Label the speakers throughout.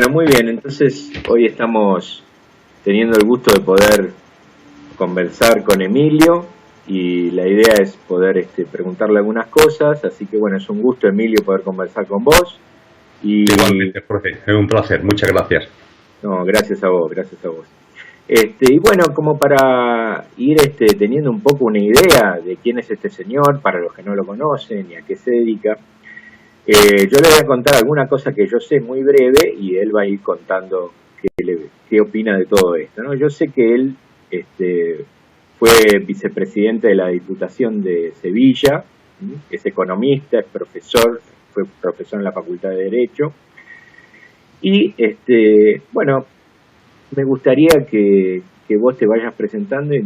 Speaker 1: Bueno, muy bien, entonces hoy estamos teniendo el gusto de poder conversar con Emilio y la idea es poder preguntarle algunas cosas, así que bueno, es un gusto, Emilio, poder conversar con vos.
Speaker 2: Igualmente, Jorge, es un placer, muchas gracias.
Speaker 1: No, gracias a vos, gracias a vos. Y bueno, como para ir teniendo un poco una idea de quién es este señor, para los que no lo conocen y a qué se dedica, yo le voy a contar alguna cosa que yo sé muy breve y él va a ir contando qué opina de todo esto, ¿no? Yo sé que él fue vicepresidente de la Diputación de Sevilla, es economista, es profesor, fue profesor en la Facultad de Derecho y bueno, me gustaría que vos te vayas presentando y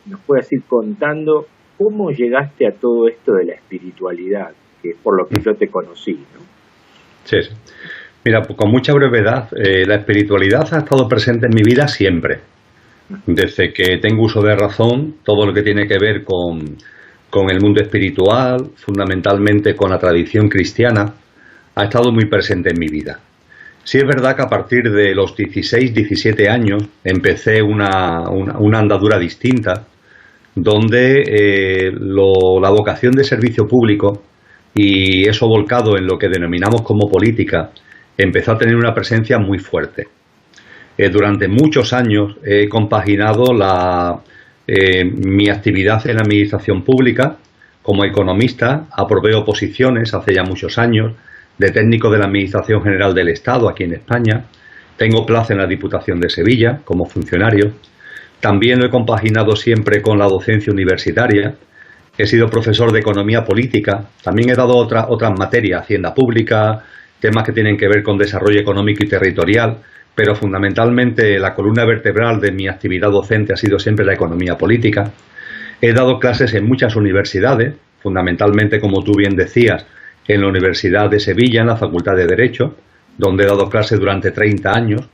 Speaker 1: nos puedas ir contando cómo llegaste a todo esto de la espiritualidad, que es por lo que yo te conocí, ¿no?
Speaker 2: Sí, sí. Mira, pues con mucha brevedad, la espiritualidad ha estado presente en mi vida siempre. Desde que tengo uso de razón, todo lo que tiene que ver con el mundo espiritual, fundamentalmente con la tradición cristiana, ha estado muy presente en mi vida. Sí es verdad que a partir de los 16, 17 años empecé una andadura distinta, donde la vocación de servicio público y eso volcado en lo que denominamos como política empezó a tener una presencia muy fuerte. Durante muchos años he compaginado mi actividad en la administración pública como economista, aprobé oposiciones hace ya muchos años de técnico de la Administración General del Estado aquí en España. Tengo plaza en la Diputación de Sevilla como funcionario. También lo he compaginado siempre con la docencia universitaria. He sido profesor de economía política. También he dado otras materias, hacienda pública, temas que tienen que ver con desarrollo económico y territorial, pero fundamentalmente la columna vertebral de mi actividad docente ha sido siempre la economía política. He dado clases en muchas universidades, fundamentalmente, como tú bien decías, en la Universidad de Sevilla, en la Facultad de Derecho, donde he dado clases durante 30 años,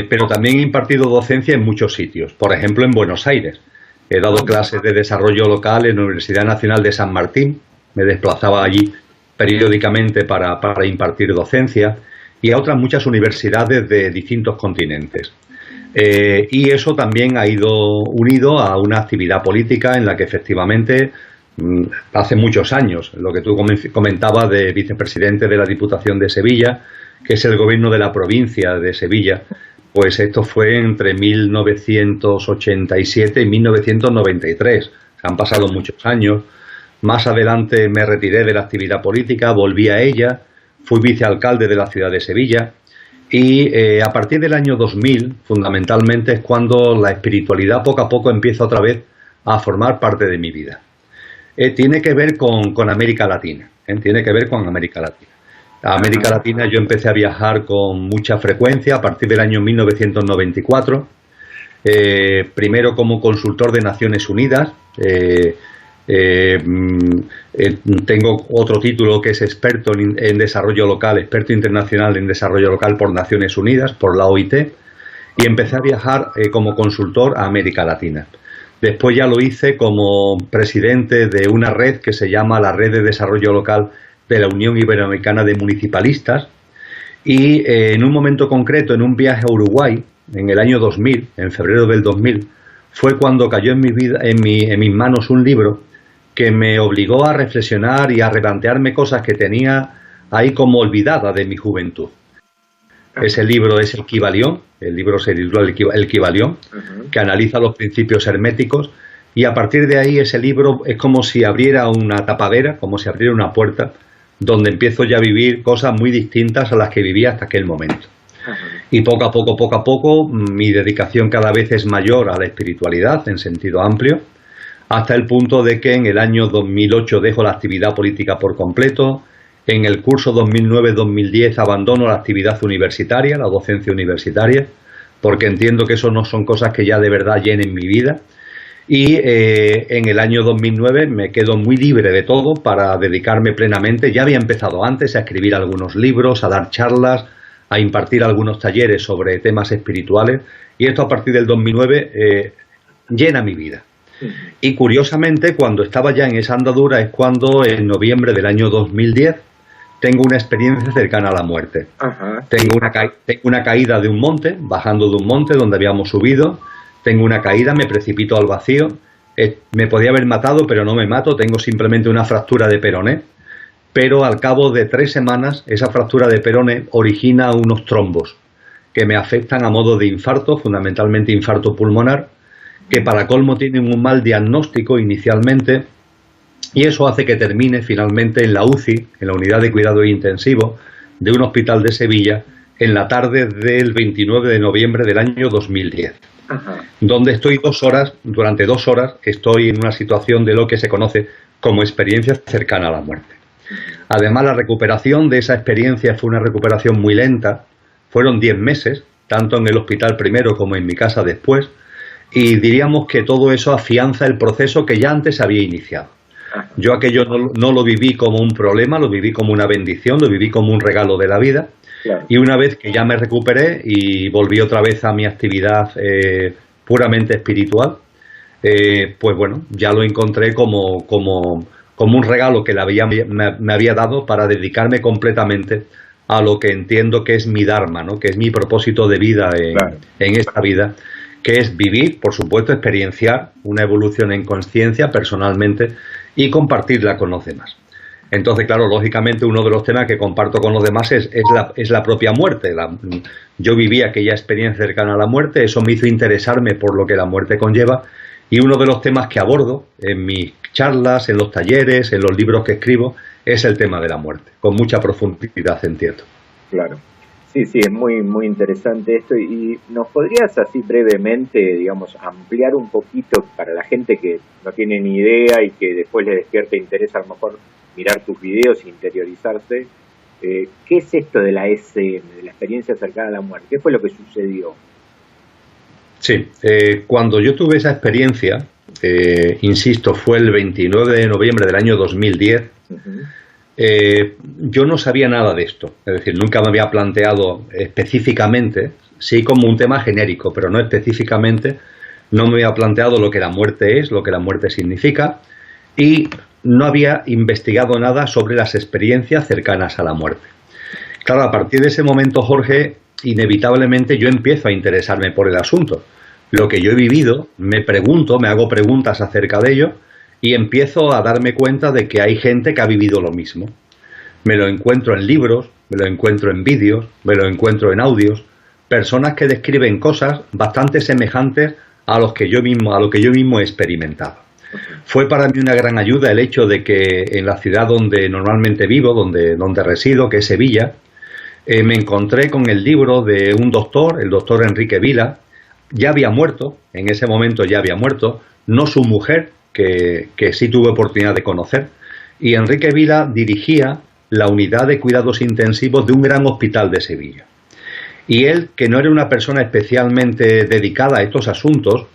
Speaker 2: pero también he impartido docencia en muchos sitios, por ejemplo en Buenos Aires. He dado clases de desarrollo local en la Universidad Nacional de San Martín, me desplazaba allí periódicamente para impartir docencia, y a otras muchas universidades de distintos continentes. Y eso también ha ido unido a una actividad política en la que efectivamente hace muchos años, lo que tú comentabas de vicepresidente de la Diputación de Sevilla, que es el gobierno de la provincia de Sevilla, pues esto fue entre 1987 y 1993. Han pasado muchos años. Más adelante me retiré de la actividad política, volví a ella, fui vicealcalde de la ciudad de Sevilla y a partir del año 2000, fundamentalmente, es cuando la espiritualidad poco a poco empieza otra vez a formar parte de mi vida. Tiene que ver con América Latina, tiene que ver con América Latina. A América Latina yo empecé a viajar con mucha frecuencia a partir del año 1994, primero como consultor de Naciones Unidas. Tengo otro título que es experto en desarrollo local, experto internacional en desarrollo local por Naciones Unidas, por la OIT, y empecé a viajar como consultor a América Latina. Después ya lo hice como presidente de una red que se llama la Red de Desarrollo Local de la Unión Iberoamericana de Municipalistas, y en un momento concreto, en un viaje a Uruguay, en el año 2000, en febrero del 2000, fue cuando cayó en mis manos un libro que me obligó a reflexionar y a replantearme cosas que tenía ahí como olvidadas de mi juventud. Ese libro es el Kybalión, el libro se titula El Kybalión, que analiza los principios herméticos, y a partir de ahí ese libro es como si abriera una tapadera, como si abriera una puerta, donde empiezo ya a vivir cosas muy distintas a las que vivía hasta aquel momento. Y poco a poco, mi dedicación cada vez es mayor a la espiritualidad en sentido amplio, hasta el punto de que en el año 2008 dejo la actividad política por completo. En el curso 2009-2010 abandono la actividad universitaria, la docencia universitaria, porque entiendo que eso no son cosas que ya de verdad llenen mi vida. Y en el año 2009 me quedo muy libre de todo para dedicarme plenamente. Ya había empezado antes a escribir algunos libros, a dar charlas, a impartir algunos talleres sobre temas espirituales, y esto a partir del 2009 llena mi vida. Y curiosamente, cuando estaba ya en esa andadura es cuando en noviembre del año 2010 tengo una experiencia cercana a la muerte.
Speaker 1: Ajá.
Speaker 2: Tengo una caída de un monte, bajando de un monte donde habíamos subido. Tengo una caída, me precipito al vacío. Me podía haber matado, pero no me mato. Tengo simplemente una fractura de peroné. Pero al cabo de 3 semanas, esa fractura de peroné origina unos trombos que me afectan a modo de infarto, fundamentalmente infarto pulmonar, que para colmo tienen un mal diagnóstico inicialmente, y eso hace que termine finalmente en la UCI, en la unidad de cuidado intensivo de un hospital de Sevilla, en la tarde del 29 de noviembre del año 2010. Ajá. Donde estoy 2 horas, durante 2 horas, estoy en una situación de lo que se conoce como experiencia cercana a la muerte. Además, la recuperación de esa experiencia fue una recuperación muy lenta, fueron 10 meses, tanto en el hospital primero como en mi casa después, y diríamos que todo eso afianza el proceso que ya antes había iniciado. Yo aquello no lo viví como un problema, lo viví como una bendición, lo viví como un regalo de la vida. Claro. Y una vez que ya me recuperé y volví otra vez a mi actividad puramente espiritual, pues bueno, ya lo encontré como un regalo que me había dado para dedicarme completamente a lo que entiendo que es mi dharma, ¿no? Que es mi propósito de vida en esta vida, que es vivir, por supuesto, experienciar una evolución en conciencia personalmente y compartirla con los demás. Entonces, claro, lógicamente uno de los temas que comparto con los demás es la propia muerte. Yo viví aquella experiencia cercana a la muerte, eso me hizo interesarme por lo que la muerte conlleva, y uno de los temas que abordo en mis charlas, en los talleres, en los libros que escribo, es el tema de la muerte, con mucha profundidad, entiendo.
Speaker 1: Claro. Sí, es muy interesante esto. ¿Y nos podrías así brevemente, digamos, ampliar un poquito para la gente que no tiene ni idea y que después le despierta interés a lo mejor mirar tus videos e interiorizarse? ¿Qué es esto de la SM, de la experiencia cercana a la muerte? ¿Qué fue lo que sucedió?
Speaker 2: Sí, cuando yo tuve esa experiencia, insisto, fue el 29 de noviembre del año 2010, yo no sabía nada de esto, es decir, nunca me había planteado específicamente, sí como un tema genérico, pero no específicamente, no me había planteado lo que la muerte es, lo que la muerte significa, y no había investigado nada sobre las experiencias cercanas a la muerte. Claro, a partir de ese momento, Jorge, inevitablemente yo empiezo a interesarme por el asunto. Lo que yo he vivido, me hago preguntas acerca de ello, y empiezo a darme cuenta de que hay gente que ha vivido lo mismo. Me lo encuentro en libros, me lo encuentro en vídeos, me lo encuentro en audios, personas que describen cosas bastante semejantes a lo que yo mismo he experimentado. Fue para mí una gran ayuda el hecho de que en la ciudad donde normalmente vivo, donde resido, que es Sevilla, me encontré con el libro de un doctor, el doctor Enrique Vila. Ya había muerto, en ese momento ya había muerto, no su mujer, que sí tuve oportunidad de conocer, y Enrique Vila dirigía la unidad de cuidados intensivos de un gran hospital de Sevilla. Y él, que no era una persona especialmente dedicada a estos asuntos,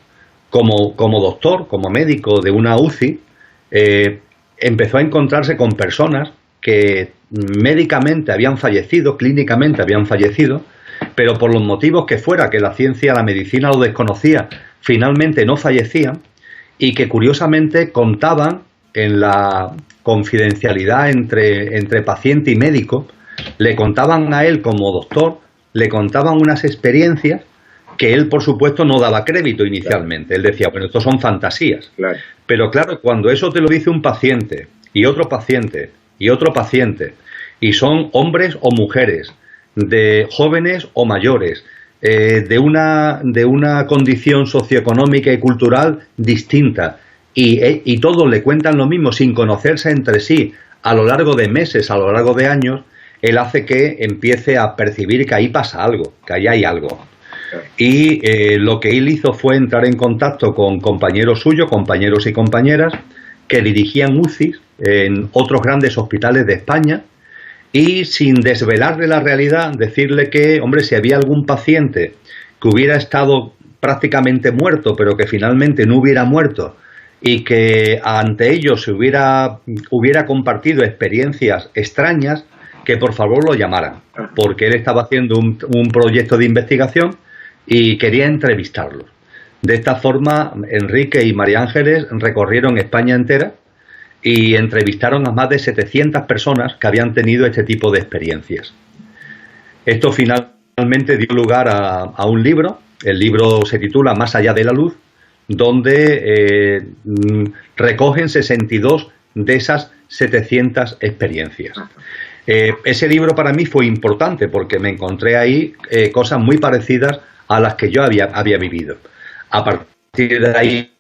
Speaker 2: como doctor, como médico de una UCI, empezó a encontrarse con personas que médicamente habían fallecido, clínicamente habían fallecido, pero por los motivos que fuera, que la ciencia, la medicina lo desconocía, finalmente no fallecían, y que curiosamente contaban en la confidencialidad entre paciente y médico, le contaban a él como doctor, le contaban unas experiencias que él, por supuesto, no daba crédito inicialmente. Él decía, bueno, estos son fantasías. Claro. Pero claro, cuando eso te lo dice un paciente, y otro paciente, y otro paciente, y son hombres o mujeres, de jóvenes o mayores, de una condición socioeconómica y cultural distinta, y todos le cuentan lo mismo sin conocerse entre sí a lo largo de meses, a lo largo de años, él hace que empiece a percibir que ahí pasa algo, que ahí hay algo. Y lo que él hizo fue entrar en contacto con compañeros suyos, compañeros y compañeras, que dirigían UCIs en otros grandes hospitales de España, y sin desvelarle la realidad, decirle que, hombre, si había algún paciente que hubiera estado prácticamente muerto, pero que finalmente no hubiera muerto, y que ante ellos se hubiera compartido experiencias extrañas, que por favor lo llamaran, porque él estaba haciendo un proyecto de investigación y quería entrevistarlos. De esta forma, Enrique y María Ángeles recorrieron España entera y entrevistaron a más de 700 personas que habían tenido este tipo de experiencias. Esto finalmente dio lugar a un libro. El libro se titula Más allá de la luz, donde recogen 62 de esas 700 experiencias. Ese libro para mí fue importante porque me encontré ahí cosas muy parecidas a las que yo había vivido. A partir de ahí,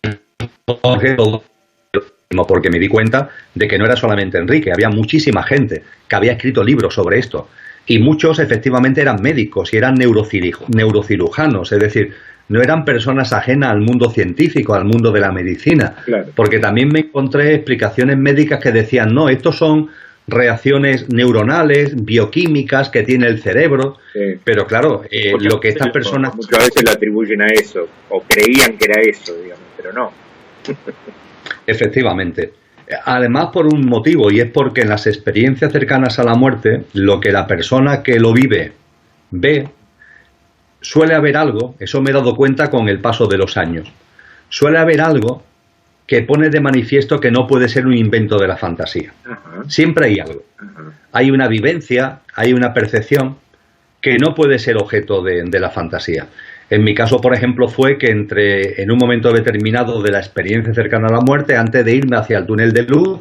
Speaker 2: porque me di cuenta de que no era solamente Enrique, había muchísima gente que había escrito libros sobre esto. Y muchos efectivamente eran médicos y eran neurocirujanos, es decir, no eran personas ajenas al mundo científico, al mundo de la medicina, claro. Porque también me encontré explicaciones médicas que decían, no, estos son reacciones neuronales, bioquímicas que tiene el cerebro, sí. Pero claro, lo que estas personas...
Speaker 1: Muchas veces lo atribuyen a eso, o creían que era eso, digamos, pero no.
Speaker 2: Efectivamente. Además por un motivo, y es porque en las experiencias cercanas a la muerte, lo que la persona que lo vive ve, suele haber algo, eso me he dado cuenta con el paso de los años, suele haber algo que pone de manifiesto que no puede ser un invento de la fantasía. Ajá. Siempre hay algo. Ajá. Hay una vivencia, hay una percepción que no puede ser objeto de la fantasía. En mi caso, por ejemplo, fue que en un momento determinado de la experiencia cercana a la muerte, antes de irme hacia el túnel de luz,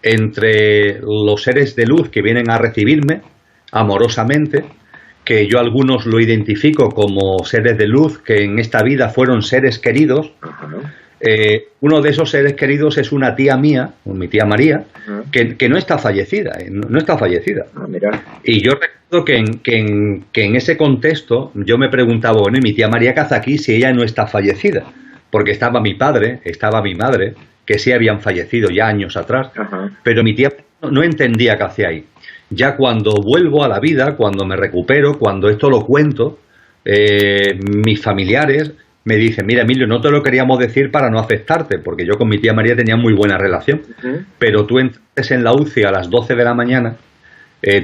Speaker 2: entre los seres de luz que vienen a recibirme amorosamente, que yo algunos lo identifico como seres de luz que en esta vida fueron seres queridos, uno de esos seres queridos es una tía mía, mi tía María, que no está fallecida, no está fallecida. Y yo recuerdo que en ese contexto yo me preguntaba, bueno, ¿y mi tía María qué hace aquí si ella no está fallecida? Porque estaba mi padre, estaba mi madre, que sí habían fallecido ya años atrás, pero mi tía no entendía qué hacía ahí. Ya cuando vuelvo a la vida, cuando me recupero, cuando esto lo cuento, mis familiares me dicen, mira Emilio, no te lo queríamos decir para no afectarte, porque yo con mi tía María tenía muy buena relación, pero tú entraste en la UCI a las 12 de la mañana,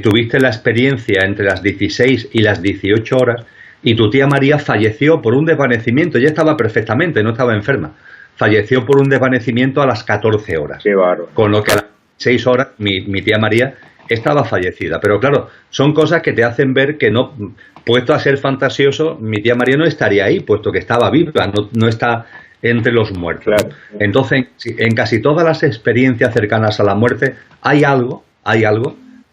Speaker 2: tuviste la experiencia entre las 16 y las 18 horas, y tu tía María falleció por un desvanecimiento, ya estaba perfectamente, no estaba enferma, falleció por un desvanecimiento a las 14 horas.
Speaker 1: Qué bárbaro.
Speaker 2: Con lo que a las 6 horas mi tía María estaba fallecida. Pero claro, son cosas que te hacen ver que no, puesto a ser fantasioso, mi tía María no estaría ahí, puesto que estaba viva, no está entre los muertos. Claro. Entonces, en casi todas las experiencias cercanas a la muerte hay algo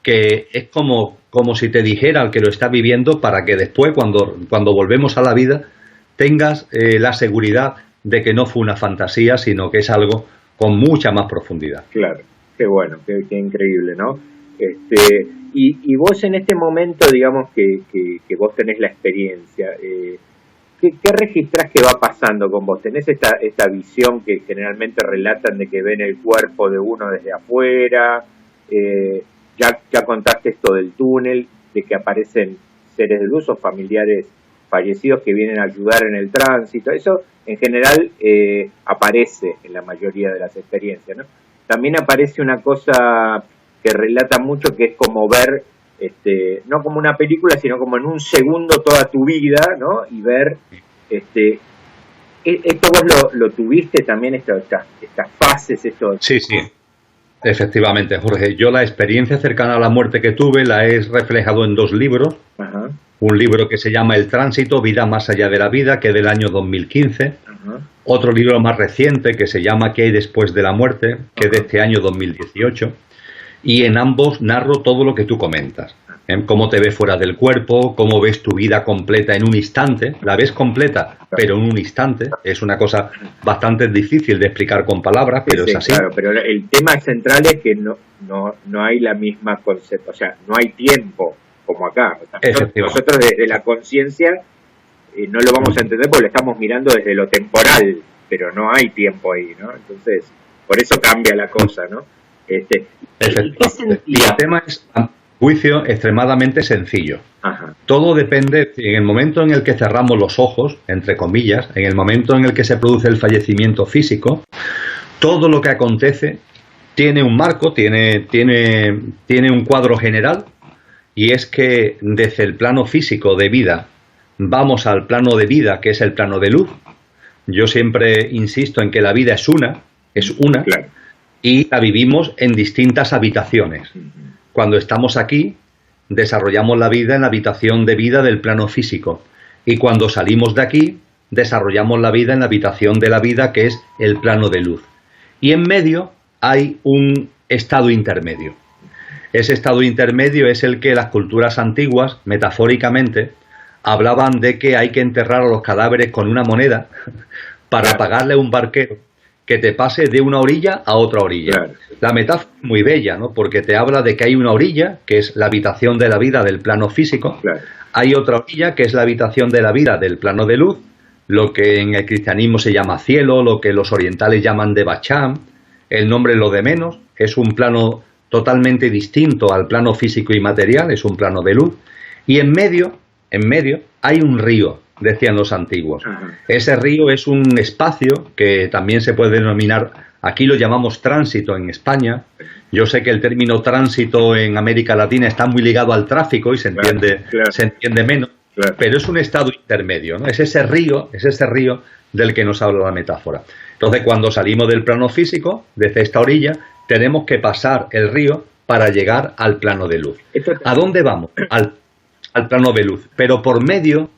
Speaker 2: que es como si te dijera al que lo está viviendo, para que después, cuando volvemos a la vida, tengas la seguridad de que no fue una fantasía, sino que es algo con mucha más profundidad.
Speaker 1: Claro, qué bueno, qué increíble, ¿no? Y vos en este momento, digamos que vos tenés la experiencia, ¿qué registrás que va pasando con vos? ¿Tenés esta visión que generalmente relatan de que ven el cuerpo de uno desde afuera? Ya contaste esto del túnel, de que aparecen seres de luz o familiares fallecidos que vienen a ayudar en el tránsito. Eso en general aparece en la mayoría de las experiencias, ¿no? También aparece una cosa que relata mucho, que es como ver, no como una película, sino como en un segundo toda tu vida, ¿no? Y ver, esto vos lo tuviste también, estas fases, esto.
Speaker 2: Sí, efectivamente, Jorge. Yo la experiencia cercana a la muerte que tuve la he reflejado en 2 libros. Ajá. Un libro que se llama El Tránsito, Vida más allá de la vida, que es del año 2015. Ajá. Otro libro más reciente que se llama ¿Qué hay después de la muerte?, que es de este año 2018. Y en ambos narro todo lo que tú comentas. Cómo te ves fuera del cuerpo, cómo ves tu vida completa en un instante. La ves completa, pero en un instante. Es una cosa bastante difícil de explicar con palabras, pero es así.
Speaker 1: Claro, pero el tema central es que no hay la misma concepto, o sea, no hay tiempo como acá. O sea, nosotros desde la conciencia no lo vamos a entender porque lo estamos mirando desde lo temporal, pero no hay tiempo ahí, ¿no? Entonces, por eso cambia la cosa, ¿no?
Speaker 2: Y el tema es un juicio extremadamente sencillo. Ajá. Todo depende, en el momento en el que cerramos los ojos, entre comillas, en el momento en el que se produce el fallecimiento físico, todo lo que acontece tiene un marco, tiene un cuadro general, y es que desde el plano físico de vida vamos al plano de vida, que es el plano de luz. Yo siempre insisto en que la vida es una,
Speaker 1: claro.
Speaker 2: y la vivimos en distintas habitaciones. Cuando estamos aquí, desarrollamos la vida en la habitación de vida del plano físico, y cuando salimos de aquí, desarrollamos la vida en la habitación de la vida, que es el plano de luz. Y en medio hay un estado intermedio. Ese estado intermedio es el que las culturas antiguas, metafóricamente, hablaban de que hay que enterrar a los cadáveres con una moneda para pagarle a un barquero que te pase de una orilla a otra orilla. Claro. La metáfora es muy bella, ¿no? Porque te habla de que hay una orilla, que es la habitación de la vida del plano físico, claro. Hay otra orilla, que es la habitación de la vida del plano de luz, lo que en el cristianismo se llama cielo, lo que los orientales llaman de Bacham, el nombre es lo de menos, es un plano totalmente distinto al plano físico y material, es un plano de luz, y en medio hay un río, decían los antiguos. Ese río es un espacio que también se puede denominar, aquí lo llamamos tránsito en España. Yo sé que el término tránsito en América Latina está muy ligado al tráfico y se entiende menos, pero es un estado intermedio, ¿no? Es ese río del que nos habla la metáfora. Entonces, cuando salimos del plano físico, desde esta orilla, tenemos que pasar el río para llegar al plano de luz. ¿A dónde vamos? Al plano de luz, pero por medio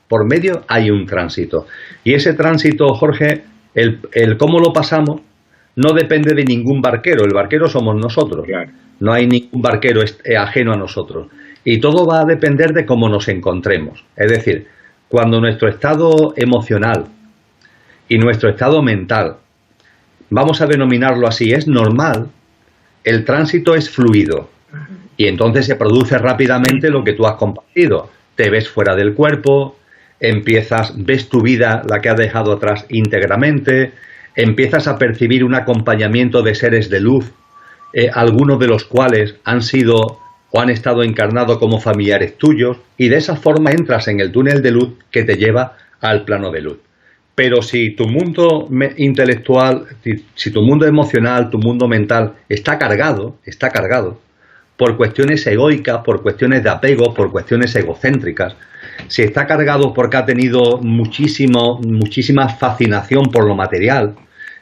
Speaker 2: hay un tránsito. Y ese tránsito, Jorge, el cómo lo pasamos no depende de ningún barquero. El barquero somos nosotros. Claro. No hay ningún barquero ajeno a nosotros. Y todo va a depender de cómo nos encontremos. Es decir, cuando nuestro estado emocional y nuestro estado mental, vamos a denominarlo así, es normal, el tránsito es fluido. Y entonces se produce rápidamente lo que tú has compartido. Te ves fuera del cuerpo, ves tu vida, la que has dejado atrás, íntegramente, empiezas a percibir un acompañamiento de seres de luz, algunos de los cuales han sido o han estado encarnados como familiares tuyos, y de esa forma entras en el túnel de luz que te lleva al plano de luz. Pero si tu mundo intelectual, si tu mundo emocional, tu mundo mental está cargado por cuestiones egoicas, por cuestiones de apego, por cuestiones egocéntricas, si está cargado porque ha tenido muchísima fascinación por lo material,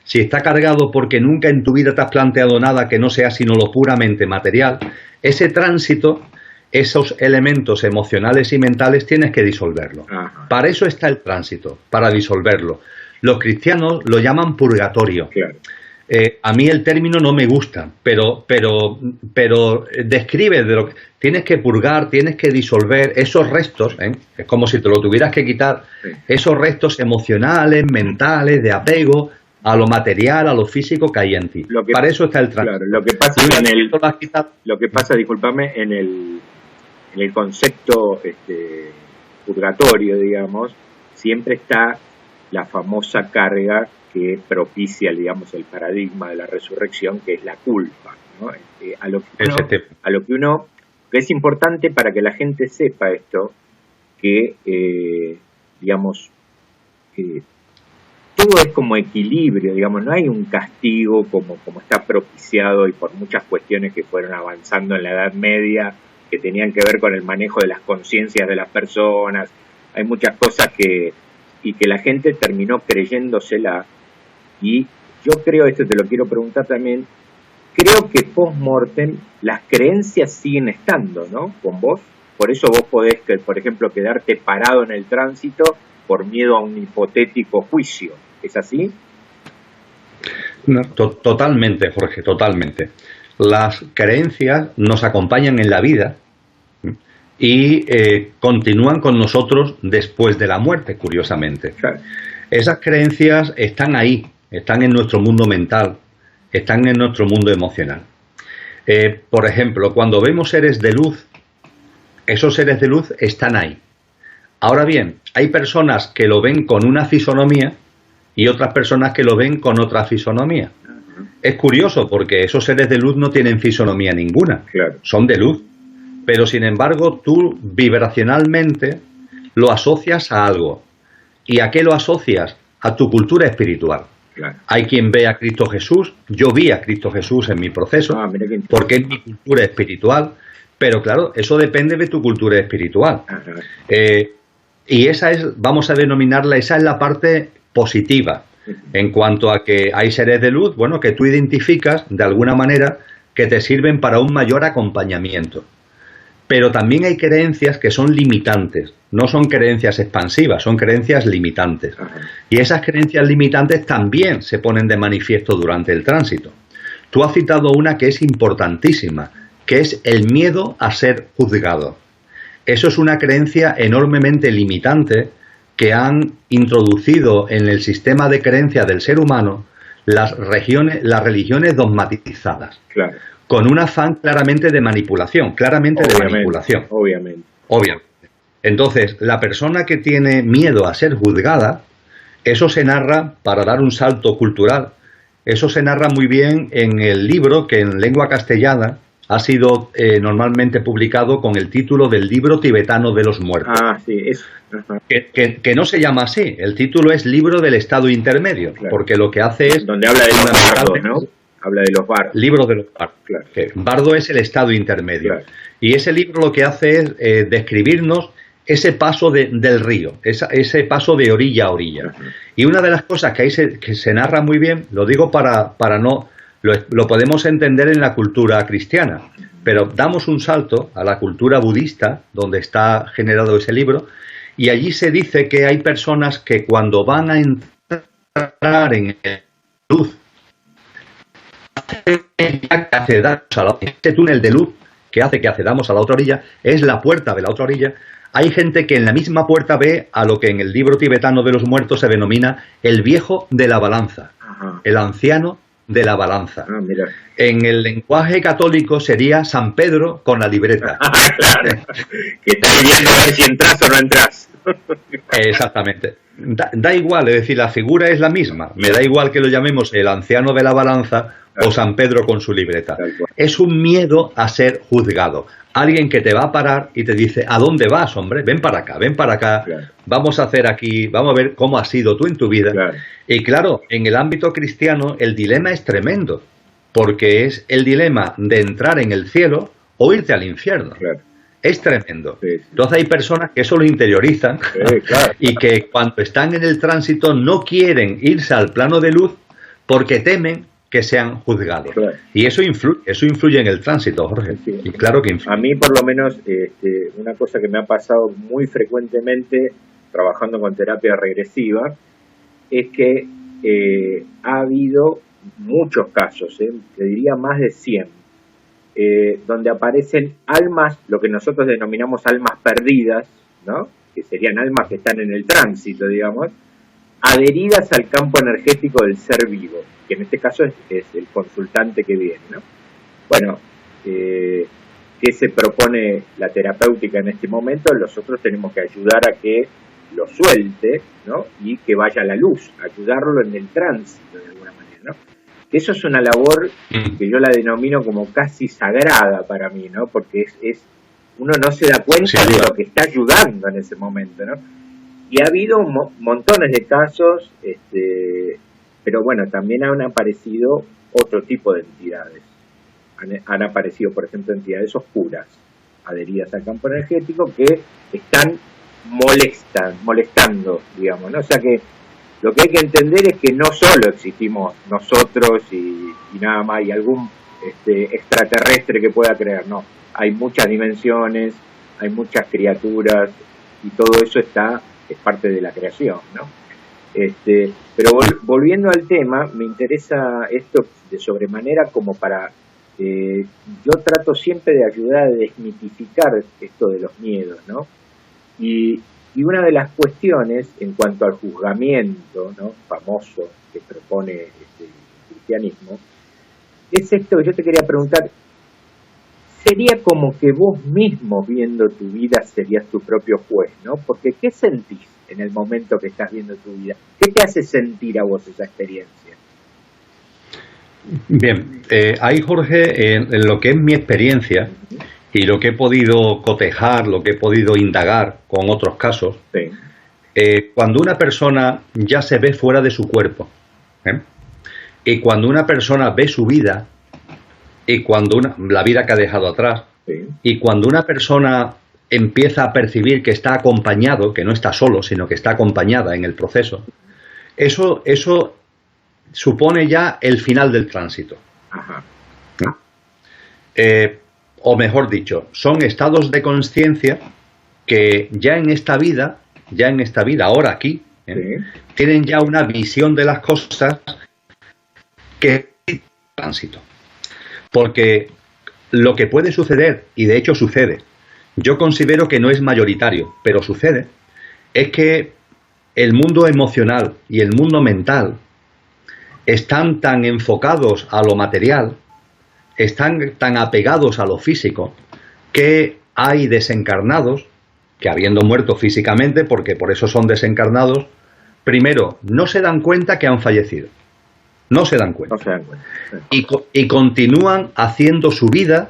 Speaker 2: si está cargado porque nunca en tu vida te has planteado nada que no sea sino lo puramente material, ese tránsito, esos elementos emocionales y mentales tienes que disolverlo. Ajá. Para eso está el tránsito, para disolverlo. Los cristianos lo llaman purgatorio. Claro. A mí el término no me gusta, pero describe de lo que tienes que purgar, tienes que disolver esos restos, es como si te lo tuvieras que quitar, esos restos emocionales, mentales, de apego a lo material, a lo físico que hay en ti. Para eso está el tránsito.
Speaker 1: Claro, lo que pasa, discúlpame, en el concepto purgatorio, digamos, siempre está la famosa carga que propicia, digamos, el paradigma de la resurrección, que es la culpa, ¿no? A lo que uno, que es importante para que la gente sepa esto, que, digamos, todo es como equilibrio, digamos, no hay un castigo como está propiciado y por muchas cuestiones que fueron avanzando en la Edad Media, que tenían que ver con el manejo de las conciencias de las personas. Hay muchas cosas que la gente terminó creyéndosela. Y yo creo, esto te lo quiero preguntar también, creo que post-mortem las creencias siguen estando, ¿no? Con vos. Por eso vos podés, por ejemplo, quedarte parado en el tránsito por miedo a un hipotético juicio. ¿Es así?
Speaker 2: No, totalmente, Jorge, totalmente. Las creencias nos acompañan en la vida y continúan con nosotros después de la muerte, curiosamente. Claro. Esas creencias están ahí. Están en nuestro mundo mental, están en nuestro mundo emocional. Por ejemplo, cuando vemos seres de luz, esos seres de luz están ahí. Ahora bien, hay personas que lo ven con una fisonomía y otras personas que lo ven con otra fisonomía. Es curioso porque esos seres de luz no tienen fisonomía ninguna, claro. Son de luz. Pero sin embargo, tú vibracionalmente lo asocias a algo. ¿Y a qué lo asocias? A tu cultura espiritual. Claro. Hay quien ve a Cristo Jesús, yo vi a Cristo Jesús en mi proceso, porque es mi cultura espiritual, pero claro, eso depende de tu cultura espiritual. Y esa es, vamos a denominarla, esa es la parte positiva. En cuanto a que hay seres de luz, bueno, que tú identificas de alguna manera que te sirven para un mayor acompañamiento. Pero también hay creencias que son limitantes, no son creencias expansivas, son creencias limitantes. Y esas creencias limitantes también se ponen de manifiesto durante el tránsito. Tú has citado una que es importantísima, que es el miedo a ser juzgado. Eso es una creencia enormemente limitante que han introducido en el sistema de creencia del ser humano las religiones dogmatizadas.
Speaker 1: Claro.
Speaker 2: Con un afán claramente de manipulación,
Speaker 1: Obviamente.
Speaker 2: Entonces, la persona que tiene miedo a ser juzgada, eso se narra, para dar un salto cultural, eso se narra muy bien en el libro que en lengua castellana ha sido normalmente publicado con el título del Libro Tibetano de los Muertos.
Speaker 1: Ah, sí, es...
Speaker 2: Que no se llama así, el título es Libro del Estado Intermedio, claro. Porque lo que hace es...
Speaker 1: Donde habla de los bardos, ¿no? Habla de los bardos.
Speaker 2: Libro de los bardos.
Speaker 1: Claro.
Speaker 2: Bardo es el estado intermedio. Claro. Y ese libro lo que hace es describirnos ese paso del río, ese paso de orilla a orilla. Uh-huh. Y una de las cosas que ahí se narra muy bien, lo digo para no... Lo podemos entender en la cultura cristiana, pero damos un salto a la cultura budista, donde está generado ese libro, y allí se dice que hay personas que cuando van a entrar en luz, este túnel de luz que hace que accedamos a la otra orilla es la puerta de la otra orilla. Hay gente que en la misma puerta ve a lo que en el libro tibetano de los muertos se denomina el viejo de la balanza. Ajá. El anciano de la balanza.
Speaker 1: Ah, mira.
Speaker 2: En el lenguaje católico sería San Pedro con la libreta.
Speaker 1: Claro. Que está viendo a ver si entras o no entras.
Speaker 2: Exactamente. Da igual, es decir, la figura es la misma. Me da igual que lo llamemos el anciano de la balanza o San Pedro con su libreta. Es un miedo a ser juzgado. Alguien que te va a parar y te dice, ¿a dónde vas, hombre? Ven para acá, claro. Vamos a hacer aquí, vamos a ver cómo has sido tú en tu vida. Claro. Y claro, en el ámbito cristiano el dilema es tremendo, porque es el dilema de entrar en el cielo o irte al infierno. Claro. Es tremendo. Sí. Entonces hay personas que eso lo interiorizan claro. Y que cuando están en el tránsito no quieren irse al plano de luz porque temen que sean juzgados. Claro. Y eso influye en el tránsito, Jorge.
Speaker 1: Sí.
Speaker 2: Y claro que influye.
Speaker 1: A mí, por lo menos, una cosa que me ha pasado muy frecuentemente trabajando con terapia regresiva es que ha habido muchos casos, te diría más de 100, donde aparecen almas, lo que nosotros denominamos almas perdidas, ¿no? Que serían almas que están en el tránsito, digamos, adheridas al campo energético del ser vivo, que en este caso es el consultante que viene, ¿no? Bueno, ¿qué se propone la terapéutica en este momento? Nosotros tenemos que ayudar a que lo suelte, ¿no? Y que vaya a la luz, ayudarlo en el tránsito de alguna manera, ¿no? Eso es una labor que yo la denomino como casi sagrada para mí, ¿no? Porque es uno no se da cuenta de lo que está ayudando en ese momento, ¿no? Y ha habido montones de casos, pero bueno, también han aparecido otro tipo de entidades. Han aparecido, por ejemplo, entidades oscuras, adheridas al campo energético, que están molestando, digamos, ¿no? O sea que lo que hay que entender es que no solo existimos nosotros y nada más, y algún extraterrestre que pueda creer, no. Hay muchas dimensiones, hay muchas criaturas, y todo eso es parte de la creación, ¿no? Pero volviendo al tema, me interesa esto de sobremanera como para... yo trato siempre de ayudar a desmitificar esto de los miedos, ¿no? Y una de las cuestiones en cuanto al juzgamiento, ¿no?, famoso que propone el cristianismo, es esto que yo te quería preguntar. Sería como que vos mismo viendo tu vida serías tu propio juez, ¿no? Porque ¿qué sentís en el momento que estás viendo tu vida? ¿Qué te hace sentir a vos esa experiencia?
Speaker 2: Bien, ahí, Jorge, en lo que es mi experiencia y lo que he podido cotejar, lo que he podido indagar con otros casos,
Speaker 1: sí.
Speaker 2: Cuando una persona ya se ve fuera de su cuerpo, y cuando una persona ve su vida, y cuando la vida que ha dejado atrás, sí. Y cuando una persona empieza a percibir que está acompañado, que no está solo, sino que está acompañada en el proceso, eso supone ya el final del tránsito.
Speaker 1: Ajá.
Speaker 2: O mejor dicho, son estados de conciencia que ya en esta vida, ahora aquí,
Speaker 1: Sí.
Speaker 2: tienen ya una visión de las cosas que es el tránsito. Porque lo que puede suceder, y de hecho sucede, yo considero que no es mayoritario, pero sucede, es que el mundo emocional y el mundo mental están tan enfocados a lo material, están tan apegados a lo físico, que hay desencarnados que, habiendo muerto físicamente, porque por eso son desencarnados, primero, no se dan cuenta que han fallecido. No se dan cuenta.
Speaker 1: No se dan cuenta. Sí.
Speaker 2: Y continúan haciendo su vida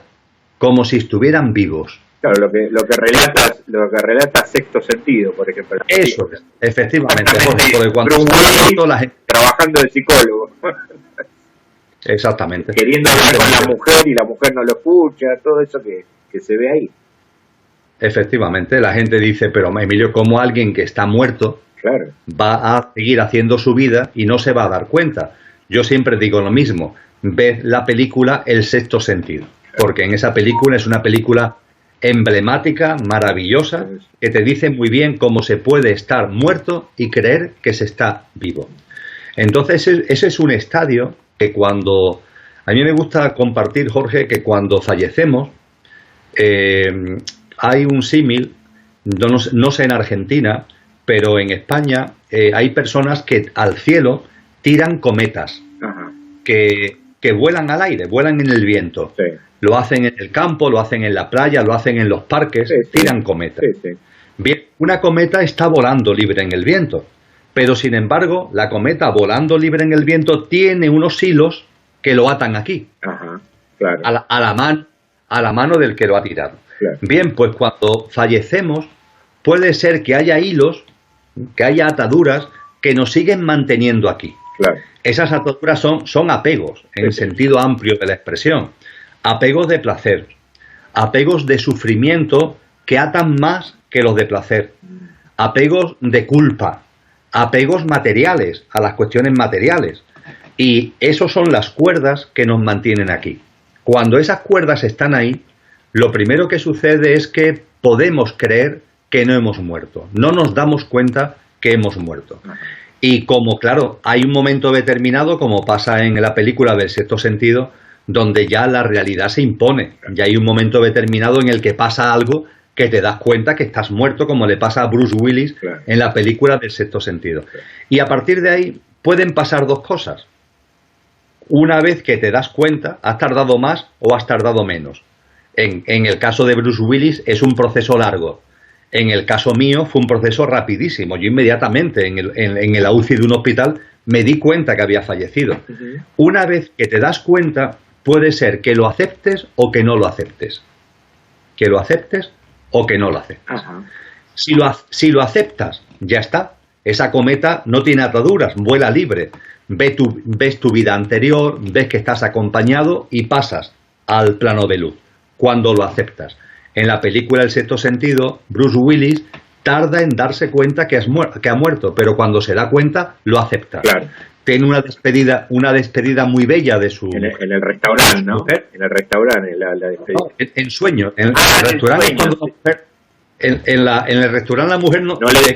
Speaker 2: como si estuvieran vivos.
Speaker 1: Claro, lo que relata Sexto Sentido, por ejemplo.
Speaker 2: Eso es, efectivamente, porque cuando
Speaker 1: Bruce
Speaker 2: está
Speaker 1: Willis
Speaker 2: muerto, la gente...
Speaker 1: trabajando de psicólogo.
Speaker 2: Exactamente.
Speaker 1: Queriendo hablar con la mujer y la mujer no lo escucha, todo eso que se ve ahí.
Speaker 2: Efectivamente, la gente dice, pero Emilio, ¿cómo alguien que está muerto
Speaker 1: Claro.
Speaker 2: va a seguir haciendo su vida y no se va a dar cuenta? Yo siempre digo lo mismo, ve la película El Sexto Sentido, porque en esa película es una película emblemática, maravillosa, que te dice muy bien cómo se puede estar muerto y creer que se está vivo. Entonces, ese es un estadio que cuando... A mí me gusta compartir, Jorge, que cuando fallecemos, hay un símil, no sé en Argentina, pero en España hay personas que al cielo tiran cometas.
Speaker 1: Ajá.
Speaker 2: Que vuelan al aire, vuelan en el viento.
Speaker 1: Sí.
Speaker 2: Lo hacen en el campo, lo hacen en la playa, lo hacen en los parques,
Speaker 1: Sí, sí.
Speaker 2: tiran cometas.
Speaker 1: Sí.
Speaker 2: Bien, una cometa está volando libre en el viento, pero sin embargo, la cometa volando libre en el viento tiene unos hilos que lo atan aquí,
Speaker 1: Ajá. Claro.
Speaker 2: a la mano del que lo ha tirado.
Speaker 1: Claro.
Speaker 2: Bien, pues cuando fallecemos, puede ser que haya hilos, que haya ataduras que nos siguen manteniendo aquí.
Speaker 1: Claro.
Speaker 2: Esas ataduras son apegos, en el sentido amplio de la expresión. Apegos de placer, apegos de sufrimiento que atan más que los de placer, apegos de culpa, apegos materiales, a las cuestiones materiales. Y esos son las cuerdas que nos mantienen aquí. Cuando esas cuerdas están ahí, lo primero que sucede es que podemos creer que no hemos muerto. No nos damos cuenta que hemos muerto. Y como, claro, hay un momento determinado, como pasa en la película del Sexto Sentido, donde ya la realidad se impone. Ya hay un momento determinado en el que pasa algo que te das cuenta que estás muerto, como le pasa a Bruce Willis en la película del Sexto Sentido. Y a partir de ahí pueden pasar dos cosas. Una vez que te das cuenta, has tardado más o has tardado menos. En el caso de Bruce Willis es un proceso largo. En el caso mío fue un proceso rapidísimo. Yo inmediatamente en el UCI de un hospital me di cuenta que había fallecido. Una vez que te das cuenta, puede ser que lo aceptes o que no lo aceptes. Que lo aceptes o que no lo aceptes.
Speaker 1: Ajá.
Speaker 2: Si lo aceptas, ya está. Esa cometa no tiene ataduras, vuela libre. Ves tu vida anterior, ves que estás acompañado y pasas al plano de luz. Cuando lo aceptas. En la película El Sexto Sentido, Bruce Willis tarda en darse cuenta que ha muerto, pero cuando se da cuenta, lo acepta.
Speaker 1: Claro.
Speaker 2: Tiene una despedida muy bella de su...
Speaker 1: En el restaurante, ¿no? En el restaurante, la despedida.
Speaker 2: No, en sueño. En el restaurante,
Speaker 1: sueño,
Speaker 2: cuando la mujer, en el restaurante la mujer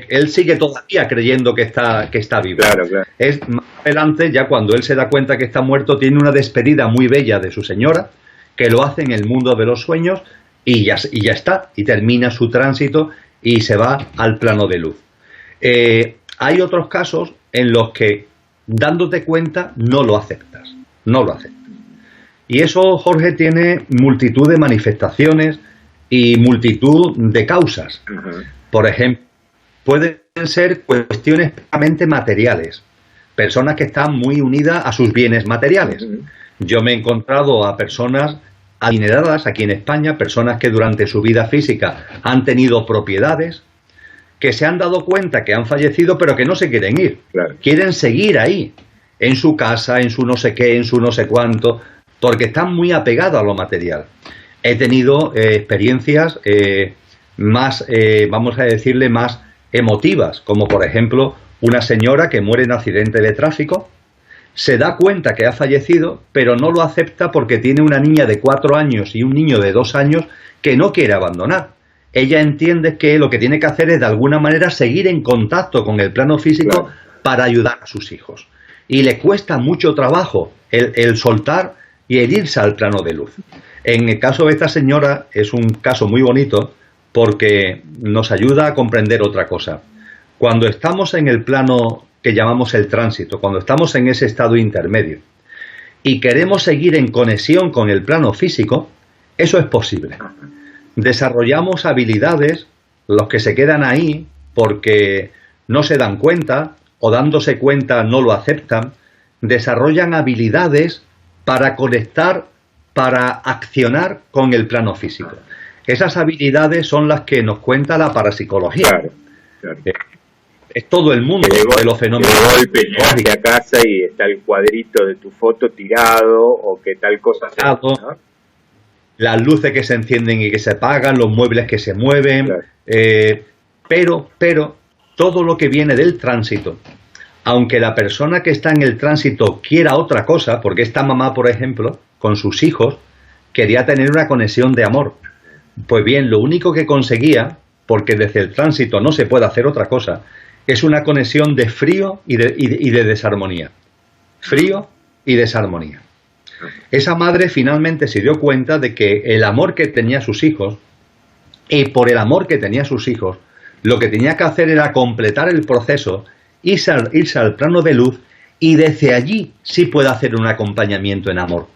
Speaker 2: él sigue todavía creyendo que está vivo.
Speaker 1: Claro.
Speaker 2: Es más adelante, ya cuando él se da cuenta que está muerto, tiene una despedida muy bella de su señora, que lo hace en el mundo de los sueños, y ya está, y termina su tránsito y se va al plano de luz. Hay otros casos en los que, dándote cuenta, no lo aceptas. Y eso, Jorge, tiene multitud de manifestaciones y multitud de causas. Por ejemplo, pueden ser cuestiones puramente materiales, personas que están muy unidas a sus bienes materiales. Yo me he encontrado a personas adineradas aquí en España, personas que durante su vida física han tenido propiedades, que se han dado cuenta que han fallecido, pero que no se quieren ir.
Speaker 1: Claro.
Speaker 2: Quieren seguir ahí, en su casa, en su no sé qué, en su no sé cuánto, porque están muy apegados a lo material. He tenido experiencias más, vamos a decirle, más emotivas, como por ejemplo Una señora que muere en accidente de tráfico, se da cuenta que ha fallecido, pero no lo acepta porque tiene una niña de 4 años y un niño de 2 años que no quiere abandonar. Ella entiende que lo que tiene que hacer es de alguna manera seguir en contacto con el plano físico, claro, para ayudar a sus hijos. Y le cuesta mucho trabajo el soltar y el irse al plano de luz. En el caso de esta señora es un caso muy bonito porque nos ayuda a comprender otra cosa. Cuando estamos en el plano que llamamos el tránsito, cuando estamos en ese estado intermedio y queremos seguir en conexión con el plano físico, eso es posible. Desarrollamos habilidades, los que se quedan ahí porque no se dan cuenta o dándose cuenta no lo aceptan, desarrollan habilidades para conectar, para accionar con el plano físico. Esas habilidades son las que nos cuenta la parapsicología. Claro, claro. Es todo el mundo de los fenómenos.
Speaker 1: De golpe llegaste a casa y está el cuadrito de tu foto tirado o que tal cosa se hace, ¿no?
Speaker 2: Las luces que se encienden y que se apagan, los muebles que se mueven, claro. Pero todo lo que viene del tránsito, aunque la persona que está en el tránsito quiera otra cosa, porque esta mamá, por ejemplo, con sus hijos, quería tener una conexión de amor. Pues bien, lo único que conseguía, porque desde el tránsito no se puede hacer otra cosa, es una conexión de frío y de desarmonía. Frío y desarmonía. Esa madre finalmente se dio cuenta de que el amor que tenía sus hijos, y por el amor que tenía sus hijos, lo que tenía que hacer era completar el proceso, irse al plano de luz, y desde allí sí puede hacer un acompañamiento en amor.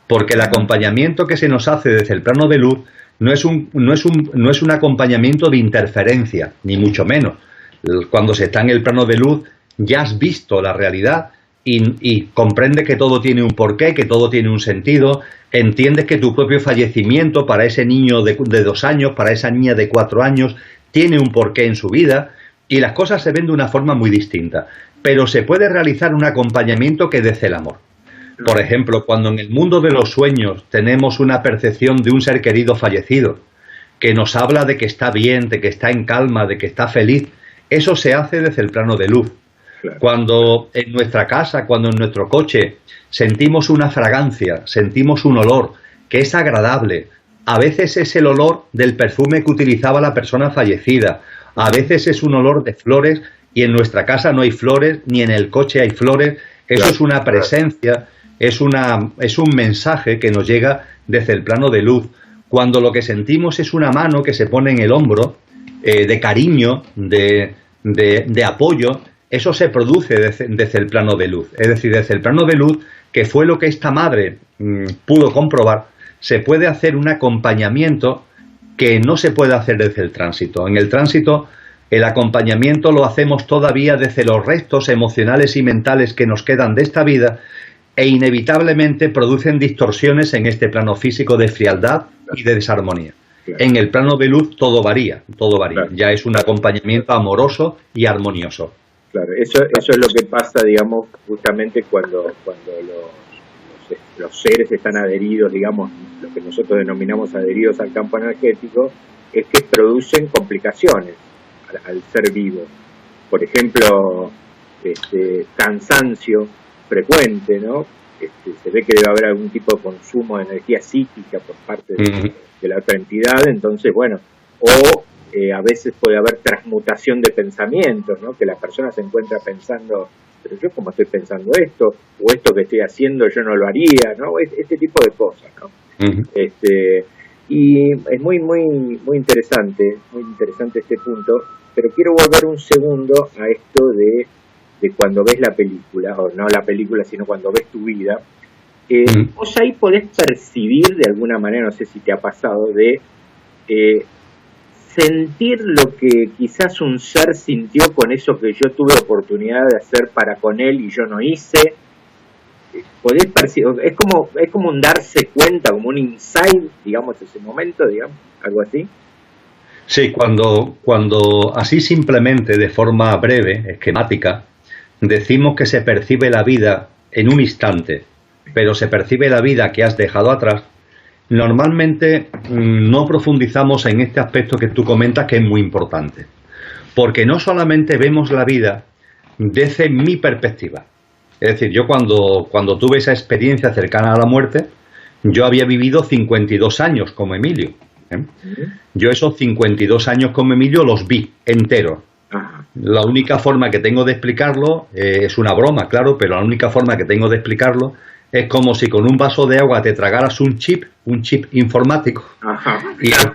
Speaker 2: Porque el acompañamiento que se nos hace desde el plano de luz no es un acompañamiento de interferencia, ni mucho menos. Cuando se está en el plano de luz, ya has visto la realidad y comprendes que todo tiene un porqué, que todo tiene un sentido, entiendes que tu propio fallecimiento para ese niño de 2 años, para esa niña de 4 años, tiene un porqué en su vida, y las cosas se ven de una forma muy distinta. Pero se puede realizar un acompañamiento que desde el amor. Por ejemplo, cuando en el mundo de los sueños tenemos una percepción de un ser querido fallecido, que nos habla de que está bien, de que está en calma, de que está feliz, eso se hace desde el plano de luz. Claro. Cuando en nuestra casa, cuando en nuestro coche sentimos una fragancia, sentimos un olor que es agradable, a veces es el olor del perfume que utilizaba la persona fallecida, a veces es un olor de flores y en nuestra casa no hay flores, ni en el coche hay flores, eso claro, es una presencia, es un mensaje que nos llega desde el plano de luz. Cuando lo que sentimos es una mano que se pone en el hombro, de cariño, de apoyo, eso se produce desde el plano de luz. Es decir, desde el plano de luz, que fue lo que esta madre pudo comprobar, se puede hacer un acompañamiento que no se puede hacer desde el tránsito. En el tránsito, el acompañamiento lo hacemos todavía desde los restos emocionales y mentales que nos quedan de esta vida e inevitablemente producen distorsiones en este plano físico de frialdad y de desarmonía. Claro. En el plano de luz todo varía, claro. Ya es un acompañamiento amoroso y armonioso.
Speaker 1: Claro, eso es lo que pasa, digamos, justamente cuando los seres están adheridos, digamos, lo que nosotros denominamos adheridos al campo energético, es que producen complicaciones al ser vivo. Por ejemplo, cansancio frecuente, ¿no? Se ve que debe haber algún tipo de consumo de energía psíquica por parte de la otra entidad, entonces, bueno, o a veces puede haber transmutación de pensamientos, ¿no? Que la persona se encuentra pensando, pero yo como estoy pensando esto, o esto que estoy haciendo yo no lo haría, ¿no? Este tipo de cosas, ¿no? Y es muy interesante este punto, pero quiero volver un segundo a esto de cuando ves la película, o no la película, sino cuando ves tu vida. Vos ahí podés percibir de alguna manera, no sé si te ha pasado, de sentir lo que quizás un ser sintió con eso que yo tuve oportunidad de hacer para con él y yo no hice. Podés percibir, es como un darse cuenta, como un insight, digamos, ese momento, digamos, algo así.
Speaker 2: Sí, cuando así simplemente, de forma breve, esquemática, decimos que se percibe la vida en un instante, pero se percibe la vida que has dejado atrás, normalmente no profundizamos en este aspecto que tú comentas, que es muy importante. Porque no solamente vemos la vida, desde mi perspectiva. Es decir, yo cuando tuve esa experiencia cercana a la muerte, yo había vivido 52 años como Emilio. Yo esos 52 años como Emilio los vi enteros. La única forma que tengo de explicarlo, es una broma, claro, pero la única forma que tengo de explicarlo es como si con un vaso de agua te tragaras un chip informático.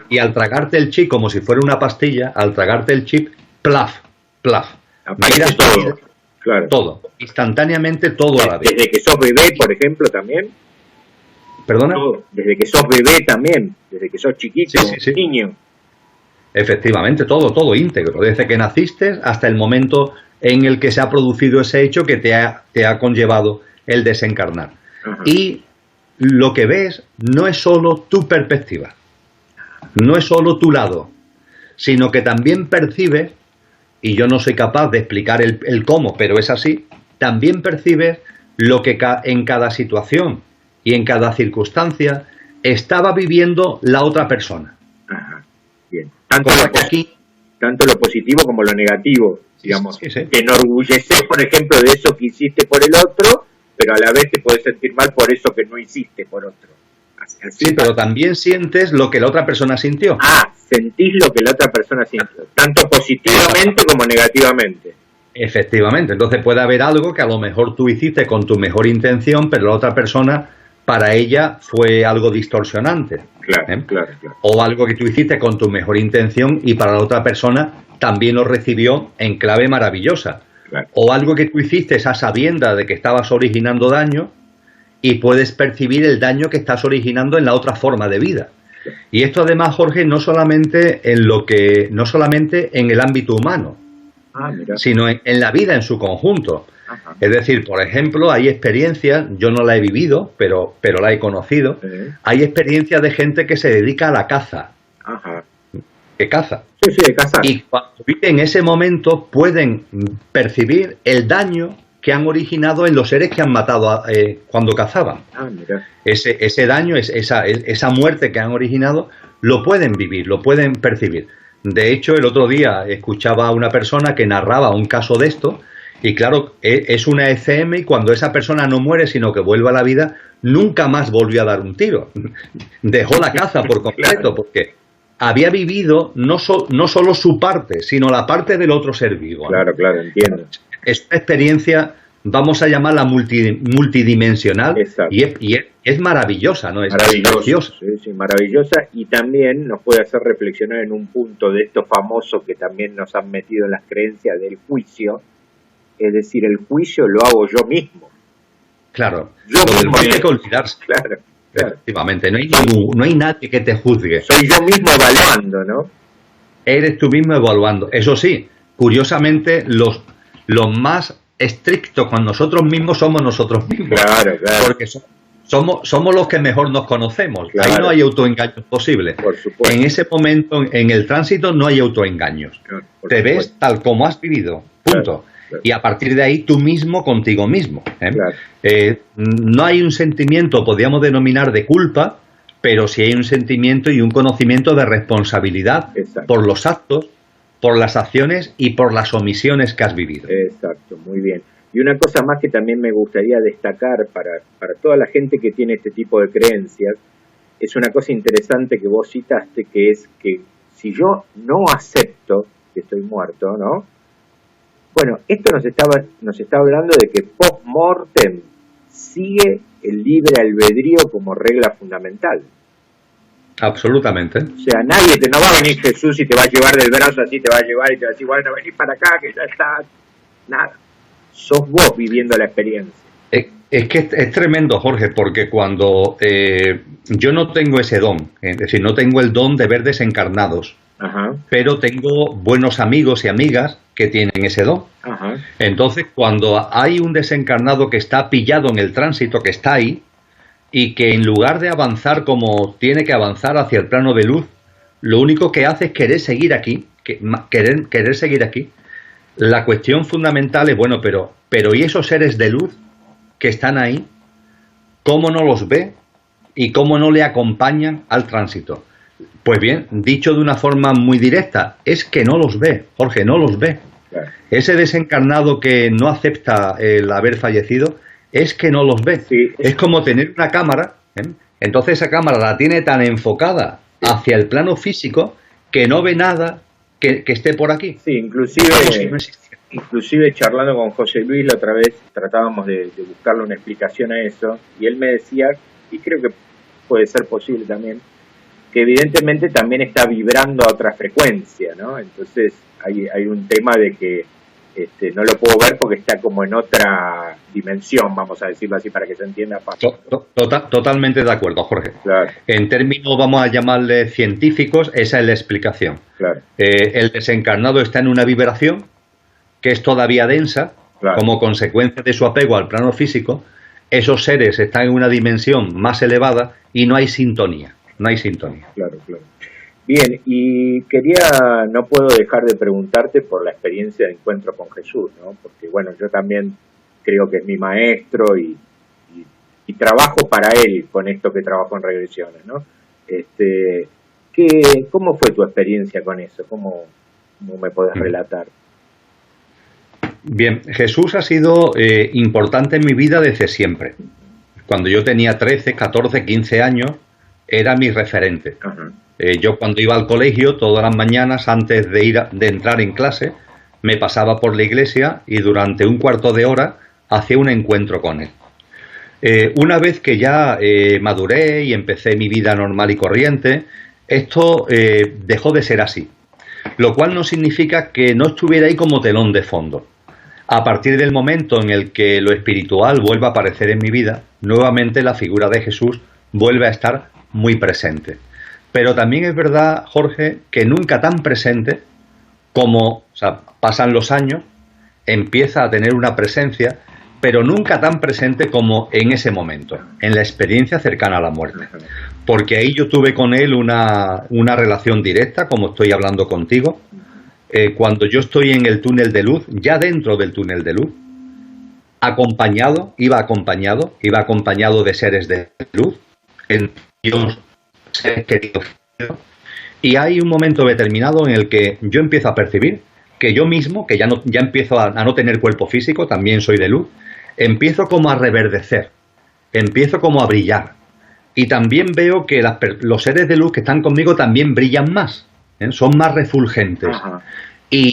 Speaker 2: Y al tragarte el chip como si fuera una pastilla, al tragarte el chip, plaf. Miras todo, claro. Todo, instantáneamente todo a la vez.
Speaker 1: Desde que sos bebé, por ejemplo, también.
Speaker 2: ¿Perdona?
Speaker 1: Todo. Desde que sos bebé también, desde que sos chiquito,
Speaker 2: sí.
Speaker 1: niño.
Speaker 2: Efectivamente, todo íntegro, desde que naciste hasta el momento en el que se ha producido ese hecho que te ha conllevado el desencarnar. Y lo que ves no es solo tu perspectiva, no es solo tu lado, sino que también percibes, y yo no soy capaz de explicar el cómo, pero es así, también percibes lo que en cada situación y en cada circunstancia estaba viviendo la otra persona.
Speaker 1: Bien. Tanto lo positivo como lo negativo, digamos. Sí. Te enorgulleces, por ejemplo, de eso que hiciste por el otro, pero a la vez te podés sentir mal por eso que no hiciste por otro.
Speaker 2: Así pero también sientes lo que la otra persona sintió.
Speaker 1: Sentís lo que la otra persona sintió, tanto positivamente como negativamente.
Speaker 2: Efectivamente, entonces puede haber algo que a lo mejor tú hiciste con tu mejor intención, pero la otra persona, para ella, fue algo distorsionante.
Speaker 1: Claro.
Speaker 2: O algo que tú hiciste con tu mejor intención y para la otra persona también lo recibió en clave maravillosa. O algo que tú hiciste a sabiendas de que estabas originando daño y puedes percibir el daño que estás originando en la otra forma de vida. Y esto además, Jorge, no solamente en el ámbito humano, sino en la vida en su conjunto. Es decir, por ejemplo, hay experiencias, yo no la he vivido, pero la he conocido, hay experiencias de gente que se dedica a la caza. Que caza.
Speaker 1: Sí, de cazar.
Speaker 2: Y cuando en ese momento pueden percibir el daño que han originado en los seres que han matado cuando cazaban. Ese daño, esa muerte que han originado, lo pueden vivir, lo pueden percibir. De hecho, el otro día escuchaba a una persona que narraba un caso de esto, y claro, es una ECM, y cuando esa persona no muere, sino que vuelve a la vida, nunca más volvió a dar un tiro. Dejó la caza por completo, porque había vivido no solo su parte, sino la parte del otro ser vivo.
Speaker 1: Claro, entiendo.
Speaker 2: Es una experiencia, vamos a llamarla multidimensional, y es maravillosa, ¿no? Es preciosa.
Speaker 1: Sí, maravillosa, y también nos puede hacer reflexionar en un punto de esto famoso que también nos han metido en las creencias del juicio, es decir, el juicio lo hago yo mismo.
Speaker 2: Claro, no hay que olvidarse.
Speaker 1: Claro.
Speaker 2: Efectivamente, no hay nadie que te juzgue.
Speaker 1: Soy yo mismo evaluando, ¿no?
Speaker 2: Eres tú mismo evaluando. Eso sí, curiosamente, los más estrictos con nosotros mismos somos nosotros mismos.
Speaker 1: Claro.
Speaker 2: Porque somos los que mejor nos conocemos. Claro. Ahí no hay autoengaños posibles.
Speaker 1: Por supuesto.
Speaker 2: En ese momento, en el tránsito, no hay autoengaños. Te ves tal como has vivido. Punto. Claro. Y a partir de ahí tú mismo contigo mismo. No hay un sentimiento, podríamos denominar, de culpa, pero sí hay un sentimiento y un conocimiento de responsabilidad por los actos, por las acciones y por las omisiones que has vivido.
Speaker 1: Exacto, muy bien. Y una cosa más que también me gustaría destacar para toda la gente que tiene este tipo de creencias, es una cosa interesante que vos citaste, que es que si yo no acepto que estoy muerto, ¿no? Bueno, esto nos está hablando de que post-mortem sigue el libre albedrío como regla fundamental.
Speaker 2: Absolutamente.
Speaker 1: O sea, no va a venir Jesús y te va a llevar del brazo así, te va a llevar y te va a decir, bueno, vení para acá que ya está. Nada. Sos vos viviendo la experiencia.
Speaker 2: Es que es tremendo, Jorge, porque cuando yo no tengo ese don, es decir, no tengo el don de ver desencarnados, pero tengo buenos amigos y amigas que tienen ese don. Entonces, cuando hay un desencarnado que está pillado en el tránsito, que está ahí, y que en lugar de avanzar como tiene que avanzar hacia el plano de luz, lo único que hace es querer seguir aquí, querer seguir aquí. La cuestión fundamental es, bueno, pero ¿y esos seres de luz que están ahí? ¿Cómo no los ve? ¿Y cómo no le acompañan al tránsito? Pues bien, dicho de una forma muy directa, es que no los ve, Jorge, no los ve.
Speaker 1: Claro.
Speaker 2: Ese desencarnado que no acepta el haber fallecido es que no los ve.
Speaker 1: Sí.
Speaker 2: Es como tener una cámara, entonces esa cámara la tiene tan enfocada hacia el plano físico que no ve nada que esté por aquí.
Speaker 1: Sí, inclusive charlando con José Luis la otra vez tratábamos de buscarle una explicación a eso, y él me decía, y creo que puede ser posible también, que evidentemente también está vibrando a otra frecuencia, ¿no? Entonces hay un tema de que no lo puedo ver porque está como en otra dimensión, vamos a decirlo así para que se entienda fácil.
Speaker 2: Totalmente de acuerdo, Jorge.
Speaker 1: Claro.
Speaker 2: En términos, vamos a llamarle científicos, esa es la explicación.
Speaker 1: Claro.
Speaker 2: El desencarnado está en una vibración que es todavía densa,
Speaker 1: claro,
Speaker 2: como consecuencia de su apego al plano físico. Esos seres están en una dimensión más elevada y no hay sintonía. No hay sintonía.
Speaker 1: Claro, claro. Bien, y no puedo dejar de preguntarte por la experiencia de encuentro con Jesús, ¿no? Porque, bueno, yo también creo que es mi maestro y trabajo para él con esto que trabajo en regresiones, ¿no? ¿Cómo fue tu experiencia con eso? ¿Cómo me podés relatar?
Speaker 2: Bien, Jesús ha sido importante en mi vida desde siempre. Cuando yo tenía 13, 14, 15 años, era mi referente.
Speaker 1: Ajá.
Speaker 2: Yo cuando iba al colegio, todas las mañanas, antes de entrar en clase, me pasaba por la iglesia y durante un cuarto de hora hacía un encuentro con él. Una vez que ya maduré y empecé mi vida normal y corriente, esto dejó de ser así. Lo cual no significa que no estuviera ahí como telón de fondo. A partir del momento en el que lo espiritual vuelva a aparecer en mi vida, nuevamente la figura de Jesús vuelve a estar muy presente. Pero también es verdad, Jorge, que nunca tan presente como, pasan los años, empieza a tener una presencia, pero nunca tan presente como en ese momento, en la experiencia cercana a la muerte. Porque ahí yo tuve con él una relación directa, como estoy hablando contigo. Cuando yo estoy en el túnel de luz, ya dentro del túnel de luz, iba acompañado de seres de luz, en Dios, seres queridos. Y hay un momento determinado en el que yo empiezo a percibir que yo mismo, que ya empiezo a no tener cuerpo físico, también soy de luz, empiezo como a reverdecer, empiezo como a brillar. Y también veo que los seres de luz que están conmigo también brillan más, son más refulgentes. Y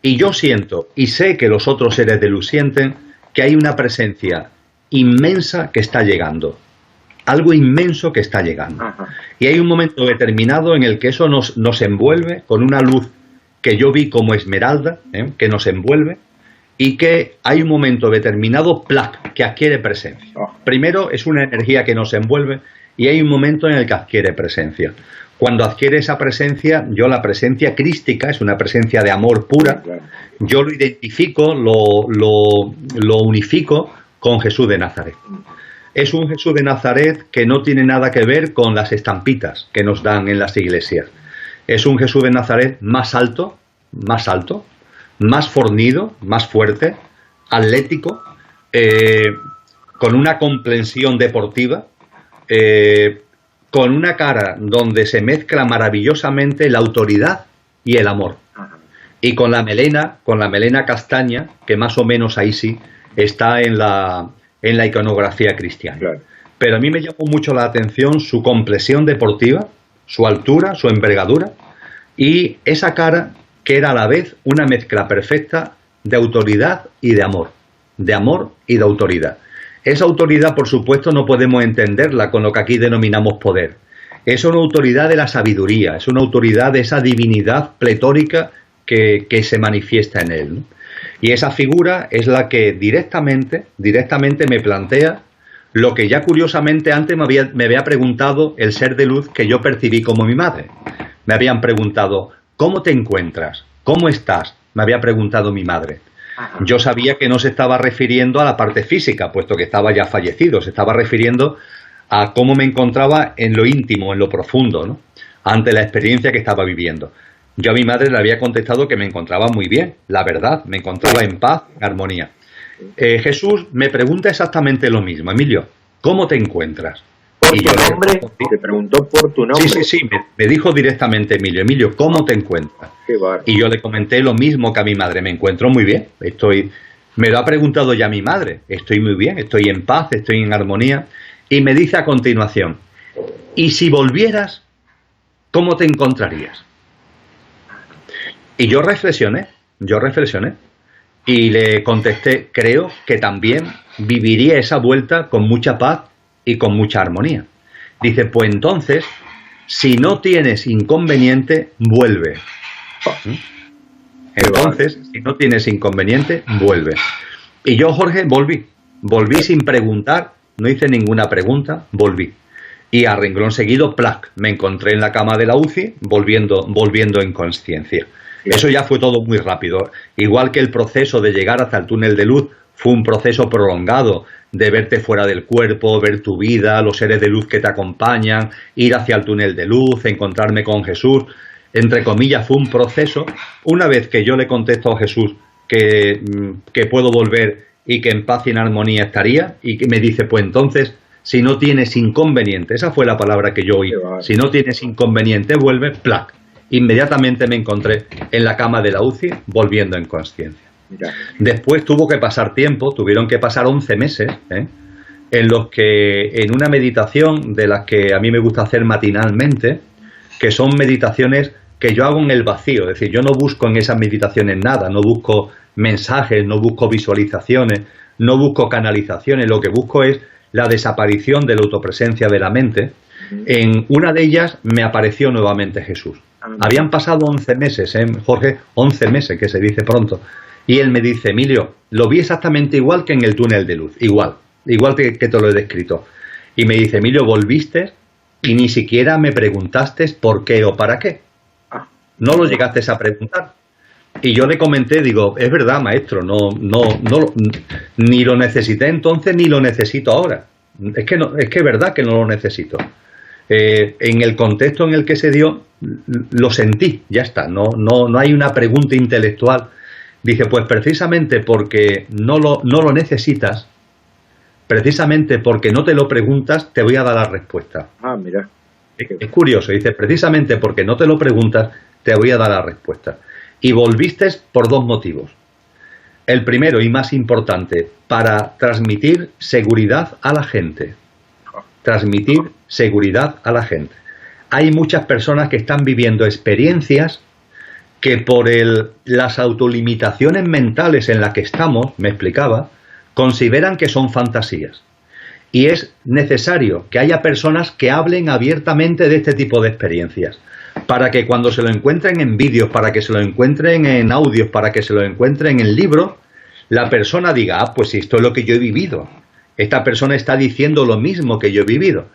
Speaker 2: yo siento, y sé que los otros seres de luz sienten, que hay una presencia inmensa que está llegando. Algo inmenso que está llegando. Ajá. Y hay un momento determinado en el que eso nos envuelve con una luz que yo vi como esmeralda, que nos envuelve, y que hay un momento determinado, que adquiere presencia. Primero es una energía que nos envuelve y hay un momento en el que adquiere presencia. Cuando adquiere esa presencia, yo la presencia crística, es una presencia de amor pura, yo lo identifico, lo unifico con Jesús de Nazaret. Es un Jesús de Nazaret que no tiene nada que ver con las estampitas que nos dan en las iglesias. Es un Jesús de Nazaret más alto, más fornido, más fuerte, atlético, con una complexión deportiva, con una cara donde se mezcla maravillosamente la autoridad y el amor. Y con la melena castaña, que más o menos ahí sí está en la iconografía cristiana. Claro. Pero a mí me llamó mucho la atención su complexión deportiva, su altura, su envergadura y esa cara que era a la vez una mezcla perfecta de autoridad y de amor y de autoridad. Esa autoridad, por supuesto, no podemos entenderla con lo que aquí denominamos poder. Es una autoridad de la sabiduría, es una autoridad de esa divinidad pletórica que se manifiesta en él, ¿no? Y esa figura es la que directamente me plantea lo que ya curiosamente antes me había preguntado el ser de luz que yo percibí como mi madre. Me habían preguntado, ¿cómo te encuentras? ¿Cómo estás? Me había preguntado mi madre. Yo sabía que no se estaba refiriendo a la parte física, puesto que estaba ya fallecido, se estaba refiriendo a cómo me encontraba en lo íntimo, en lo profundo, ¿no? Ante la experiencia que estaba viviendo. Yo a mi madre le había contestado que me encontraba muy bien, la verdad, me encontraba en paz, en armonía. Jesús me pregunta exactamente lo mismo, Emilio, ¿cómo te encuentras?
Speaker 1: tu nombre? ¿Te preguntó por tu nombre?
Speaker 2: Sí, me dijo directamente Emilio, ¿cómo te encuentras?
Speaker 1: Qué bárbaro.
Speaker 2: Y yo le comenté lo mismo que a mi madre, me encuentro muy bien, me lo ha preguntado ya mi madre, estoy muy bien, estoy en paz, estoy en armonía, y me dice a continuación, ¿y si volvieras, cómo te encontrarías? Y yo reflexioné, y le contesté, creo que también viviría esa vuelta con mucha paz y con mucha armonía. Dice, pues entonces, si no tienes inconveniente, vuelve. Entonces, si no tienes inconveniente, vuelve. Y yo, Jorge, volví sin preguntar, no hice ninguna pregunta, volví. Y a renglón seguido, ¡plac!, me encontré en la cama de la UCI, volviendo en consciencia. Eso ya fue todo muy rápido. Igual que el proceso de llegar hasta el túnel de luz fue un proceso prolongado, de verte fuera del cuerpo, ver tu vida, los seres de luz que te acompañan, ir hacia el túnel de luz, encontrarme con Jesús. Entre comillas, fue un proceso. Una vez que yo le contesto a Jesús que puedo volver y que en paz y en armonía estaría, y que me dice, pues entonces, si no tienes inconveniente, esa fue la palabra que yo oí, si no tienes inconveniente, vuelve, ¡plac! Inmediatamente me encontré en la cama de la UCI, volviendo en consciencia. Después tuvieron que pasar 11 meses, en los que, en una meditación de las que a mí me gusta hacer matinalmente, que son meditaciones que yo hago en el vacío, es decir, yo no busco en esas meditaciones nada, no busco mensajes, no busco visualizaciones, no busco canalizaciones, lo que busco es la desaparición de la autopresencia de la mente. En una de ellas me apareció nuevamente Jesús. Habían pasado 11 meses, Jorge, 11 meses, que se dice pronto. Y él me dice, Emilio, lo vi exactamente igual que en el túnel de luz, igual que te lo he descrito. Y me dice, Emilio, volviste y ni siquiera me preguntaste por qué o para qué. No lo llegaste a preguntar. Y yo le comenté, digo, es verdad, maestro, ni lo necesité entonces ni lo necesito ahora. Es que es verdad que no lo necesito. En el contexto en el que se dio, lo sentí, ya está, no hay una pregunta intelectual. Dice, pues precisamente porque no lo necesitas, precisamente porque no te lo preguntas, te voy a dar la respuesta.
Speaker 1: Mira.
Speaker 2: Es curioso, dice, precisamente porque no te lo preguntas, te voy a dar la respuesta. Y volviste por 2 motivos. El primero y más importante, para transmitir seguridad a la gente. Transmitir seguridad a la gente. Hay muchas personas que están viviendo experiencias que por las autolimitaciones mentales en las que estamos, me explicaba, consideran que son fantasías. Y es necesario que haya personas que hablen abiertamente de este tipo de experiencias, para que cuando se lo encuentren en vídeos, para que se lo encuentren en audios, para que se lo encuentren en libros, la persona diga, pues esto es lo que yo he vivido. Esta persona está diciendo lo mismo que yo he vivido.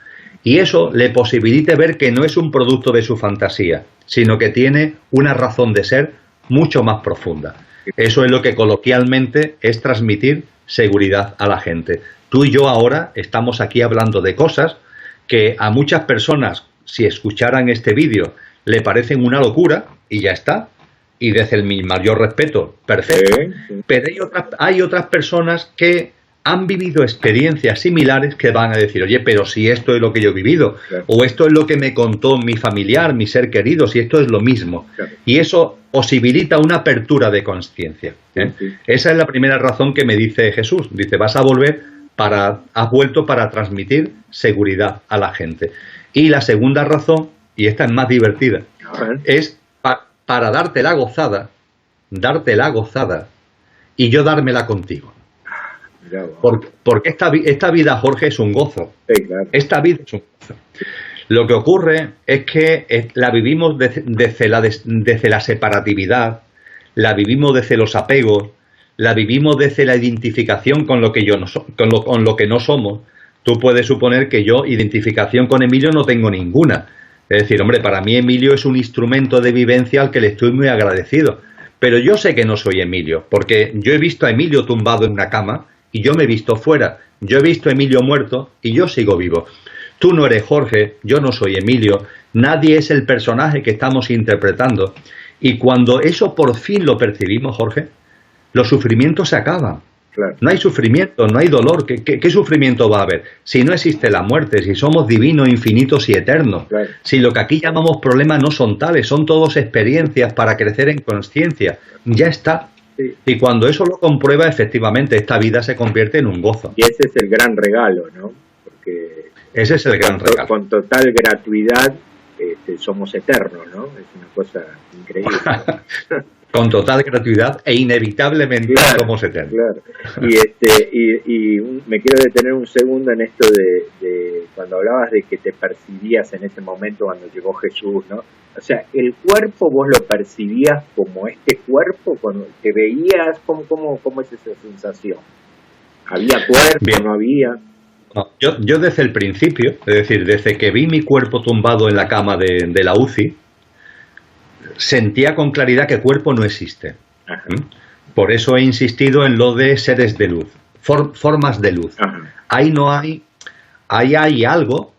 Speaker 2: Y eso le posibilite ver que no es un producto de su fantasía, sino que tiene una razón de ser mucho más profunda. Eso es lo que coloquialmente es transmitir seguridad a la gente. Tú y yo ahora estamos aquí hablando de cosas que a muchas personas, si escucharan este vídeo, le parecen una locura y ya está. Y desde el mayor respeto, perfecto. Pero hay otras personas que han vivido experiencias similares que van a decir, oye, pero si esto es lo que yo he vivido, o esto es lo que me contó mi familiar, mi ser querido, si esto es lo mismo. Y eso posibilita una apertura de conciencia. Esa es la primera razón que me dice Jesús. Dice, has vuelto para transmitir seguridad a la gente. Y la segunda razón, y esta es más divertida, es para darte la gozada, y yo dármela contigo. Porque esta vida, Jorge, es un gozo.
Speaker 1: Sí, claro.
Speaker 2: Esta vida es un gozo. Lo que ocurre es que la vivimos desde la separatividad, la vivimos desde los apegos, la vivimos desde la identificación con lo que con lo que no somos. Tú puedes suponer que yo identificación con Emilio no tengo ninguna. Es decir, hombre, para mí Emilio es un instrumento de vivencia al que le estoy muy agradecido. Pero yo sé que no soy Emilio, porque yo he visto a Emilio tumbado en una cama y yo me he visto fuera. Yo he visto a Emilio muerto y yo sigo vivo. Tú no eres Jorge, yo no soy Emilio, nadie es el personaje que estamos interpretando. Y cuando eso por fin lo percibimos, Jorge, los sufrimientos se acaban.
Speaker 1: Claro.
Speaker 2: No hay sufrimiento, no hay dolor. ¿Qué sufrimiento va a haber? Si no existe la muerte, si somos divinos, infinitos y eternos.
Speaker 1: Claro.
Speaker 2: Si lo que aquí llamamos problemas no son tales, son todos experiencias para crecer en conciencia. Ya está.
Speaker 1: Sí.
Speaker 2: Y cuando eso lo comprueba, efectivamente, esta vida se convierte en un gozo.
Speaker 1: Y ese es el gran regalo, ¿no? Porque
Speaker 2: ese es el gran regalo.
Speaker 1: Con total gratuidad somos eternos, ¿no? Es una cosa increíble.
Speaker 2: Con total gratuidad e inevitablemente somos eternos.
Speaker 1: Claro. Y me quiero detener un segundo en esto de cuando hablabas de que te percibías en ese momento cuando llegó Jesús, ¿no? O sea, el cuerpo vos lo percibías como este cuerpo, cuando te veías, ¿cómo es esa sensación? ¿Había cuerpo?
Speaker 2: Bien.
Speaker 1: ¿No había?
Speaker 2: No, yo desde el principio, es decir, desde que vi mi cuerpo tumbado en la cama de la UCI, sentía con claridad que cuerpo no existe.
Speaker 1: Ajá.
Speaker 2: Por eso he insistido en lo de seres de luz, formas de luz.
Speaker 1: Ajá.
Speaker 2: Ahí no hay, ahí hay algo,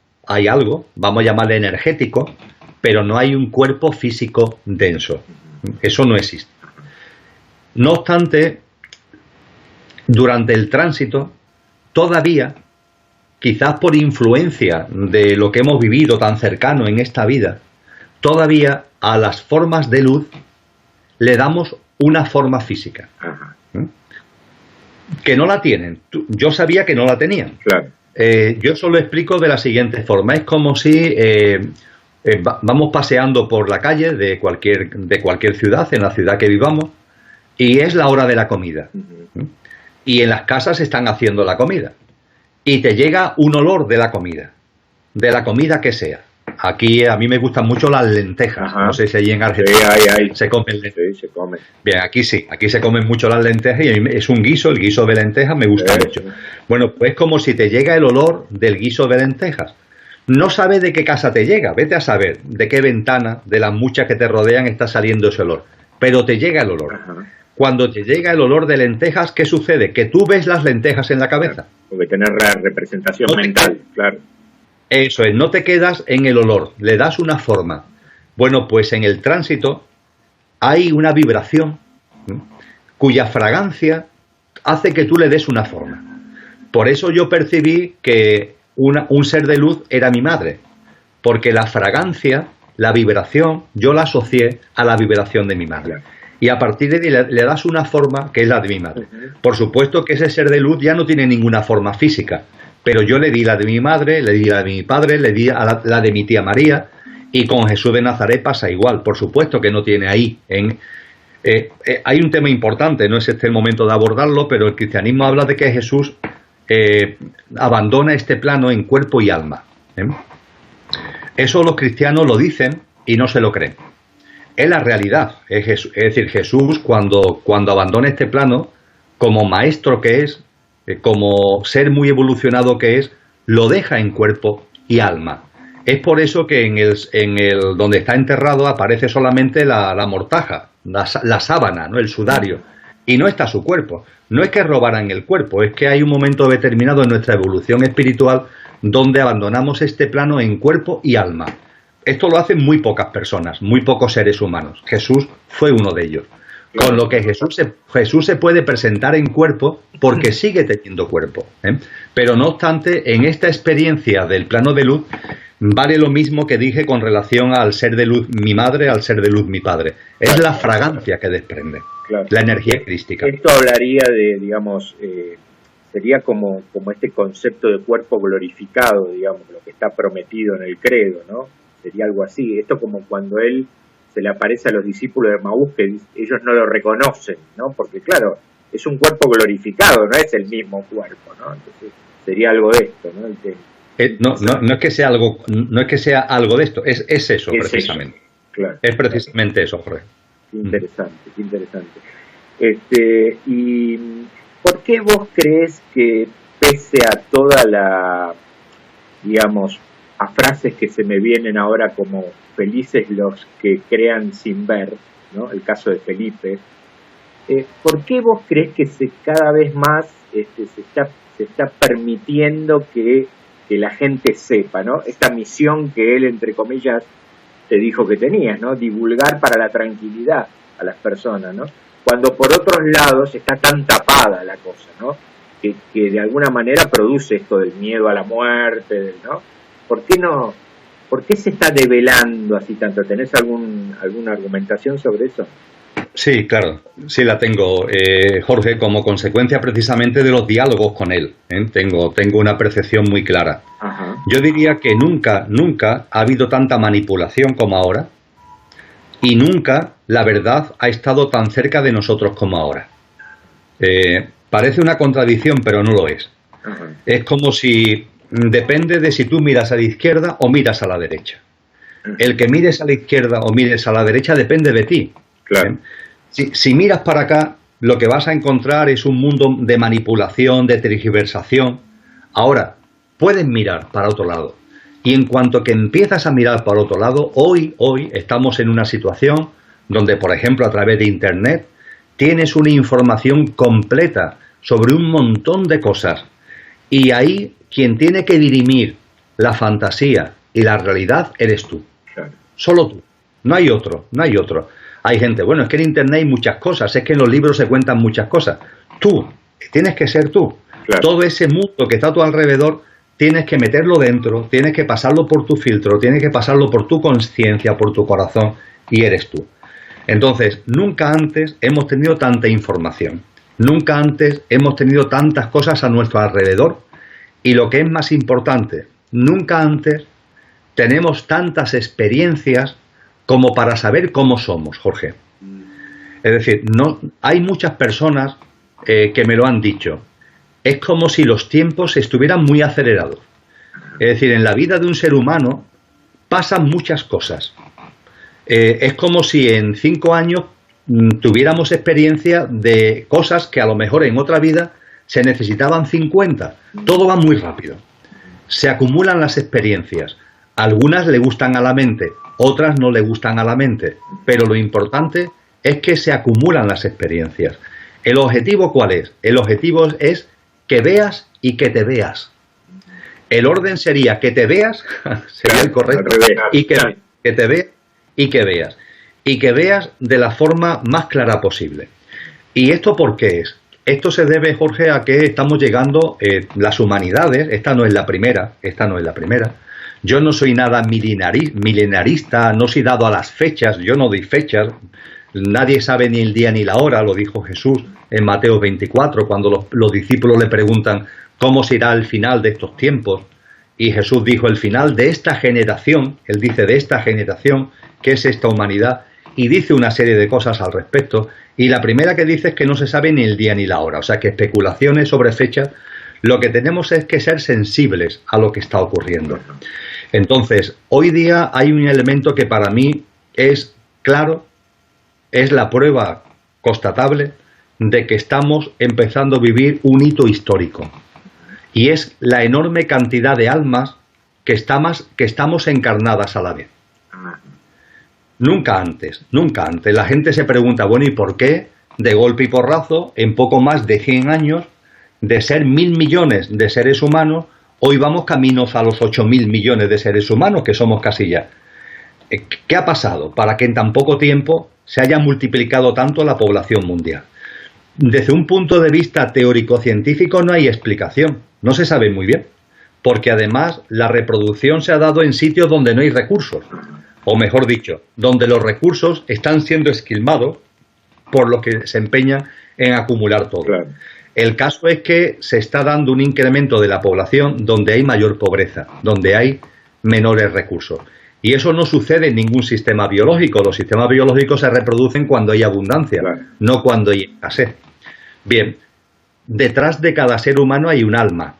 Speaker 2: vamos a llamarle energético, pero no hay un cuerpo físico denso. Eso no existe. No obstante, durante el tránsito, todavía, quizás por influencia de lo que hemos vivido tan cercano en esta vida, todavía a las formas de luz le damos una forma física.
Speaker 1: Ajá.
Speaker 2: Que no la tienen. Yo sabía que no la tenían.
Speaker 1: Claro.
Speaker 2: Yo solo explico de la siguiente forma. Es como si vamos paseando por la calle de cualquier ciudad, en la ciudad que vivamos, y es la hora de la comida.
Speaker 1: Uh-huh.
Speaker 2: Y en las casas están haciendo la comida. Y te llega un olor de la comida que sea. Aquí a mí me gustan mucho las lentejas.
Speaker 1: Ajá.
Speaker 2: No sé si allí en Argentina se comen lentejas.
Speaker 1: Sí, se comen.
Speaker 2: Bien, aquí sí. Aquí se comen mucho las lentejas y a mí es un guiso, el guiso de lentejas me gusta mucho. Bueno, pues como si te llega el olor del guiso de lentejas. No sabes de qué casa te llega. Vete a saber de qué ventana de las muchas que te rodean está saliendo ese olor. Pero te llega el olor.
Speaker 1: Ajá.
Speaker 2: Cuando te llega el olor de lentejas, ¿qué sucede? Que tú ves las lentejas en la cabeza.
Speaker 1: Claro, porque tener la representación mental, claro.
Speaker 2: Eso es, no te quedas en el olor, le das una forma. Bueno, pues en el tránsito hay una vibración cuya fragancia hace que tú le des una forma. Por eso yo percibí que un ser de luz era mi madre, porque la fragancia, la vibración, yo la asocié a la vibración de mi madre.
Speaker 1: Claro.
Speaker 2: Y a partir de ahí le das una forma que es la de mi madre. Por supuesto que ese ser de luz ya no tiene ninguna forma física, pero yo le di la de mi madre, le di la de mi padre, le di a la de mi tía María, y con Jesús de Nazaret pasa igual. Por supuesto que no tiene ahí. Hay un tema importante, no es este el momento de abordarlo, pero el cristianismo habla de que Jesús abandona este plano en cuerpo y alma. Eso los cristianos lo dicen y no se lo creen. Es la realidad. Es decir, Jesús cuando abandona este plano, como maestro que es, como ser muy evolucionado que es, lo deja en cuerpo y alma. Es por eso que en el donde está enterrado aparece solamente la mortaja, la sábana, ¿no? El sudario, y no está su cuerpo. No es que robaran el cuerpo, es que hay un momento determinado en nuestra evolución espiritual donde abandonamos este plano en cuerpo y alma. Esto lo hacen muy pocas personas, muy pocos seres humanos. Jesús fue uno de ellos. Con lo que Jesús se puede presentar en cuerpo porque sigue teniendo cuerpo. Pero no obstante, en esta experiencia del plano de luz, vale lo mismo que dije con relación al ser de luz mi madre, al ser de luz mi padre. Es la fragancia que desprende, claro, la energía crística.
Speaker 1: Esto hablaría de, digamos, sería como este concepto de cuerpo glorificado, digamos, lo que está prometido en el credo, ¿no? Sería algo así. Esto como cuando él se le aparece a los discípulos de Emaús, que ellos no lo reconocen, ¿no? Porque claro, es un cuerpo glorificado, no es el mismo cuerpo, ¿no? Entonces sería algo de esto, ¿no?
Speaker 2: No es que sea algo de esto, es eso precisamente.
Speaker 1: Eso, claro.
Speaker 2: Es precisamente eso, Jorge.
Speaker 1: Qué interesante, qué interesante. ¿Y por qué vos crees que pese a toda la, digamos, a frases que se me vienen ahora como felices los que crean sin ver, ¿no? El caso de Felipe. ¿Por qué vos crees que cada vez más se está permitiendo que la gente sepa, ¿no? Esta misión que él, entre comillas, te dijo que tenías, ¿no? Divulgar para la tranquilidad a las personas, ¿no? cuando por otros lados está tan tapada la cosa, ¿no? Que de alguna manera produce esto del miedo a la muerte, ¿no? ¿Por qué se está develando así tanto? ¿Tenés alguna argumentación sobre eso?
Speaker 2: Sí, claro, sí la tengo, Jorge, como consecuencia precisamente de los diálogos con él. Tengo una percepción muy clara.
Speaker 1: Ajá.
Speaker 2: Yo diría que nunca ha habido tanta manipulación como ahora, y nunca la verdad ha estado tan cerca de nosotros como ahora. Parece una contradicción, pero no lo es.
Speaker 1: Ajá.
Speaker 2: Es como si depende de si tú miras a la izquierda o miras a la derecha. El que mires a la izquierda o mires a la derecha depende de ti.
Speaker 1: Claro.
Speaker 2: Si miras para acá, lo que vas a encontrar es un mundo de manipulación, de tergiversación. Ahora, puedes mirar para otro lado. Y en cuanto que empiezas a mirar para otro lado, hoy estamos en una situación donde, por ejemplo, a través de Internet, tienes una información completa sobre un montón de cosas. Y ahí, quien tiene que dirimir la fantasía y la realidad eres tú.
Speaker 1: Claro.
Speaker 2: Solo tú. No hay otro. Hay gente, bueno, es que en Internet hay muchas cosas, es que en los libros se cuentan muchas cosas. Tú, tienes que ser tú.
Speaker 1: Claro.
Speaker 2: Todo ese mundo que está a tu alrededor, tienes que meterlo dentro, tienes que pasarlo por tu filtro, tienes que pasarlo por tu conciencia, por tu corazón, y eres tú. Entonces, nunca antes hemos tenido tanta información, nunca antes hemos tenido tantas cosas a nuestro alrededor, y lo que es más importante, nunca antes tenemos tantas experiencias como para saber cómo somos, Jorge. Es decir, hay muchas personas que me lo han dicho. Es como si los tiempos estuvieran muy acelerados. Es decir, en la vida de un ser humano pasan muchas cosas. Es como si en 5 años tuviéramos experiencia de cosas que a lo mejor en otra vida se necesitaban 50. Todo va muy rápido. Se acumulan las experiencias. Algunas le gustan a la mente, otras no le gustan a la mente, pero lo importante es que se acumulan las experiencias. ¿El objetivo cuál es? El objetivo es que veas y que te veas. El orden sería que te veas, sería el correcto, y que te veas y que veas. Y que veas de la forma más clara posible. ¿Y esto por qué es? Esto se debe, Jorge, a que estamos llegando, las humanidades, esta no es la primera. Yo no soy nada milenarista, no soy dado a las fechas, yo no doy fechas, nadie sabe ni el día ni la hora, lo dijo Jesús en Mateo 24, cuando los discípulos le preguntan cómo será el final de estos tiempos, y Jesús dijo el final de esta generación, él dice de esta generación, que es esta humanidad, y dice una serie de cosas al respecto, y la primera que dice es que no se sabe ni el día ni la hora, o sea que especulaciones sobre fechas, lo que tenemos es que ser sensibles a lo que está ocurriendo. Entonces, hoy día hay un elemento que para mí es claro, es la prueba constatable de que estamos empezando a vivir un hito histórico. Y es la enorme cantidad de almas que estamos encarnadas a la vez. Nunca antes. La gente se pregunta, bueno, ¿y por qué de golpe y porrazo, en poco más de 100 años, de ser 1.000 millones de seres humanos, hoy vamos caminos a los 8.000 millones de seres humanos, que somos casi ya? ¿Qué ha pasado para que en tan poco tiempo se haya multiplicado tanto la población mundial? Desde un punto de vista teórico-científico no hay explicación, no se sabe muy bien, porque además la reproducción se ha dado en sitios donde no hay recursos, o mejor dicho, donde los recursos están siendo esquilmados por lo que se empeña en acumular todo.
Speaker 1: Claro.
Speaker 2: El caso es que se está dando un incremento de la población donde hay mayor pobreza, donde hay menores recursos. Y eso no sucede en ningún sistema biológico. Los sistemas biológicos se reproducen cuando hay abundancia, claro, no cuando hay escasez. Bien, detrás de cada ser humano hay un alma.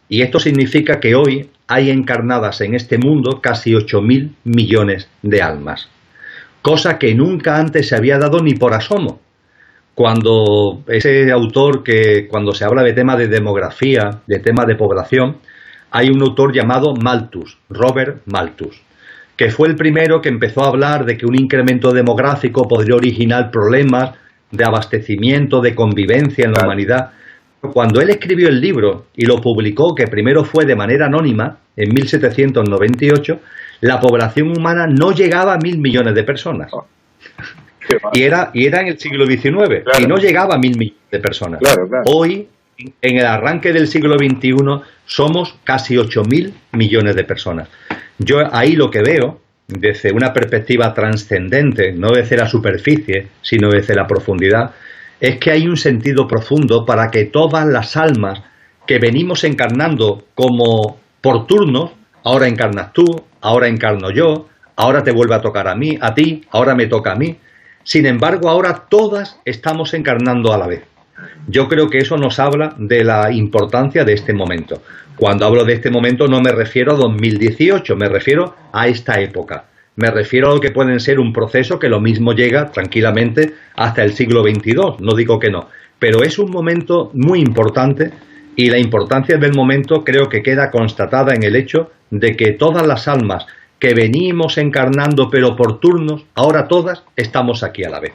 Speaker 2: Y esto significa que hoy hay encarnadas en este mundo casi 8.000 millones de almas. Cosa que nunca antes se había dado ni por asomo. Cuando ese autor que cuando se habla de tema de demografía, de tema de población, hay un autor llamado Malthus, Robert Malthus, que fue el primero que empezó a hablar de que un incremento demográfico podría originar problemas de abastecimiento, de convivencia en la humanidad. Cuando él escribió el libro y lo publicó, que primero fue de manera anónima, en 1798, la población humana no llegaba a 1.000 millones de personas. Y era en el siglo XIX, claro. Y no llegaba a 1.000 millones de personas.
Speaker 1: Claro, claro.
Speaker 2: Hoy, en el arranque del siglo XXI, somos casi 8.000 millones de personas. Yo ahí lo que veo, desde una perspectiva trascendente, no desde la superficie, sino desde la profundidad, es que hay un sentido profundo para que todas las almas que venimos encarnando como por turnos, ahora encarnas tú, ahora encarno yo, ahora te vuelve a tocar a mí, a ti, ahora me toca a mí. Sin embargo, ahora todas estamos encarnando a la vez. Yo creo que eso nos habla de la importancia de este momento. Cuando hablo de este momento no me refiero a 2018, me refiero a esta época. Me refiero a lo que pueden ser un proceso que lo mismo llega tranquilamente hasta el siglo XXII, no digo que no. Pero es un momento muy importante y la importancia del momento creo que queda constatada en el hecho de que todas las almas que venimos encarnando pero por turnos, ahora todas estamos aquí a la vez.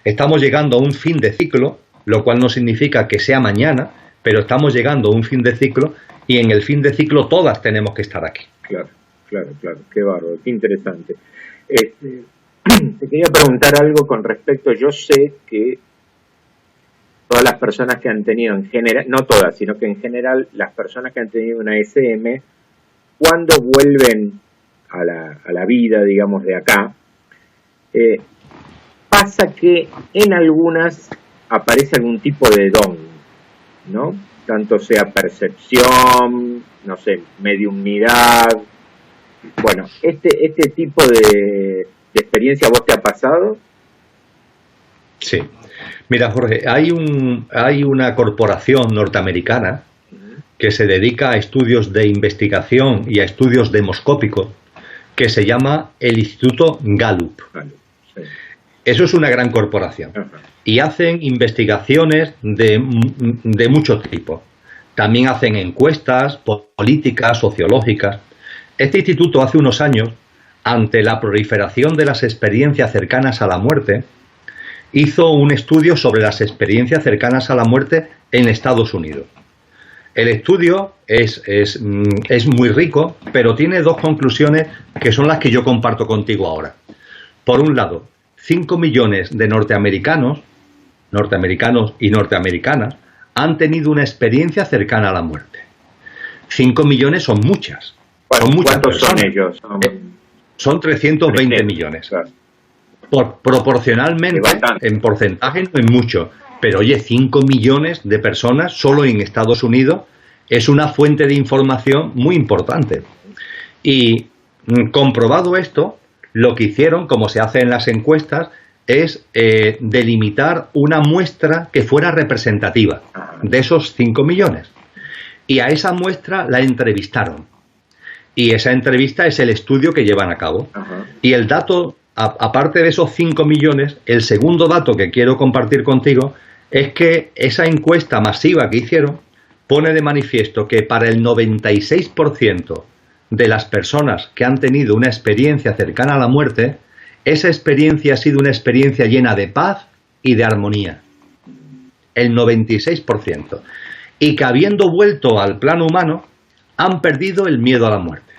Speaker 2: Estamos llegando a un fin de ciclo, lo cual no significa que sea mañana, pero estamos llegando a un fin de ciclo y en el fin de ciclo todas tenemos que estar aquí.
Speaker 1: Claro, claro, claro, qué bárbaro, qué interesante. Te quería preguntar algo con respecto, yo sé que todas las personas que han tenido en general, no todas, sino que en general las personas que han tenido una SM, cuando vuelven a la vida, digamos, de acá, pasa que en algunas aparece algún tipo de don, ¿no? Tanto sea percepción, no sé, mediumnidad. Bueno, este tipo de experiencia, ¿vos te ha pasado?
Speaker 2: Sí. Mira, Jorge, hay una corporación norteamericana que se dedica a estudios de investigación y a estudios demoscópicos que se llama el Instituto Gallup. Sí. Eso es una gran corporación. Ajá. Y hacen investigaciones de muchos tipos. También hacen encuestas políticas, sociológicas. Este instituto hace unos años, ante la proliferación de las experiencias cercanas a la muerte, hizo un estudio sobre las experiencias cercanas a la muerte en Estados Unidos. El estudio es muy rico, pero tiene dos conclusiones que son las que yo comparto contigo ahora. Por un lado, 5 millones de norteamericanos y norteamericanas han tenido una experiencia cercana a la muerte. 5 millones son muchas. Son muchas
Speaker 1: ¿Cuántos
Speaker 2: personas.
Speaker 1: son ellos?
Speaker 2: Son 320 millones.
Speaker 1: Claro.
Speaker 2: Proporcionalmente, en porcentaje no es mucho. Pero oye, 5 millones de personas solo en Estados Unidos es una fuente de información muy importante. Y comprobado esto, lo que hicieron, como se hace en las encuestas, es delimitar una muestra que fuera representativa de esos 5 millones. Y a esa muestra la entrevistaron. Y esa entrevista es el estudio que llevan a cabo. Y el dato, aparte de esos 5 millones, el segundo dato que quiero compartir contigo es que esa encuesta masiva que hicieron pone de manifiesto que para el 96% de las personas que han tenido una experiencia cercana a la muerte, esa experiencia ha sido una experiencia llena de paz y de armonía. El 96%. Y que habiendo vuelto al plano humano, han perdido el miedo a la muerte.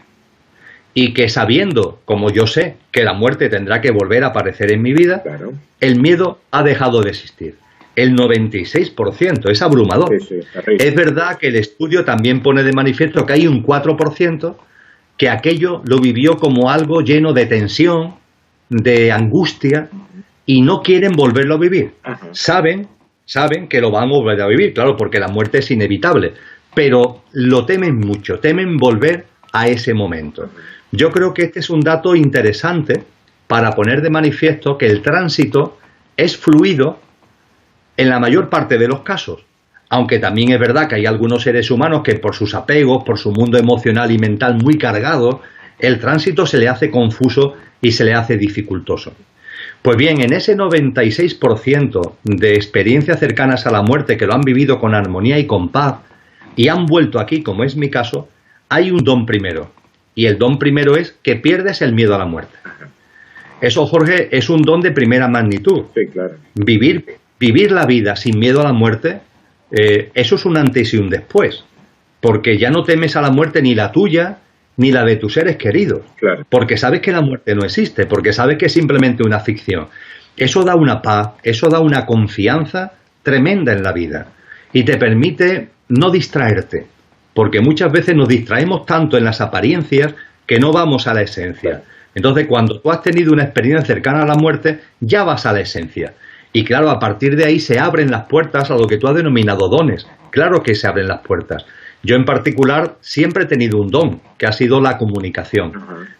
Speaker 2: Y que sabiendo, como yo sé, que la muerte tendrá que volver a aparecer en mi vida, claro, el miedo ha dejado de existir. El 96%, es abrumador. Sí, es verdad que el estudio también pone de manifiesto que hay un 4% que aquello lo vivió como algo lleno de tensión, de angustia, y no quieren volverlo a vivir. Saben que lo van a volver a vivir, claro, porque la muerte es inevitable, pero lo temen mucho, temen volver a ese momento. Yo creo que este es un dato interesante para poner de manifiesto que el tránsito es fluido en la mayor parte de los casos, aunque también es verdad que hay algunos seres humanos que por sus apegos, por su mundo emocional y mental muy cargado, el tránsito se le hace confuso y se le hace dificultoso. Pues bien, en ese 96% de experiencias cercanas a la muerte que lo han vivido con armonía y con paz y han vuelto aquí, como es mi caso, hay un don primero. Y el don primero es que pierdes el miedo a la muerte. Eso, Jorge, es un don de primera magnitud.
Speaker 1: Sí, claro.
Speaker 2: Vivir la vida sin miedo a la muerte, eso es un antes y un después. Porque ya no temes a la muerte ni la tuya, ni la de tus seres queridos. Claro. Porque sabes que la muerte no existe, porque sabes que es simplemente una ficción. Eso da una paz, eso da una confianza tremenda en la vida y te permite no distraerte, porque muchas veces nos distraemos tanto en las apariencias que no vamos a la esencia. Entonces, cuando tú has tenido una experiencia cercana a la muerte, ya vas a la esencia. Y claro, a partir de ahí se abren las puertas a lo que tú has denominado dones. Claro que se abren las puertas. Yo en particular siempre he tenido un don, que ha sido la comunicación.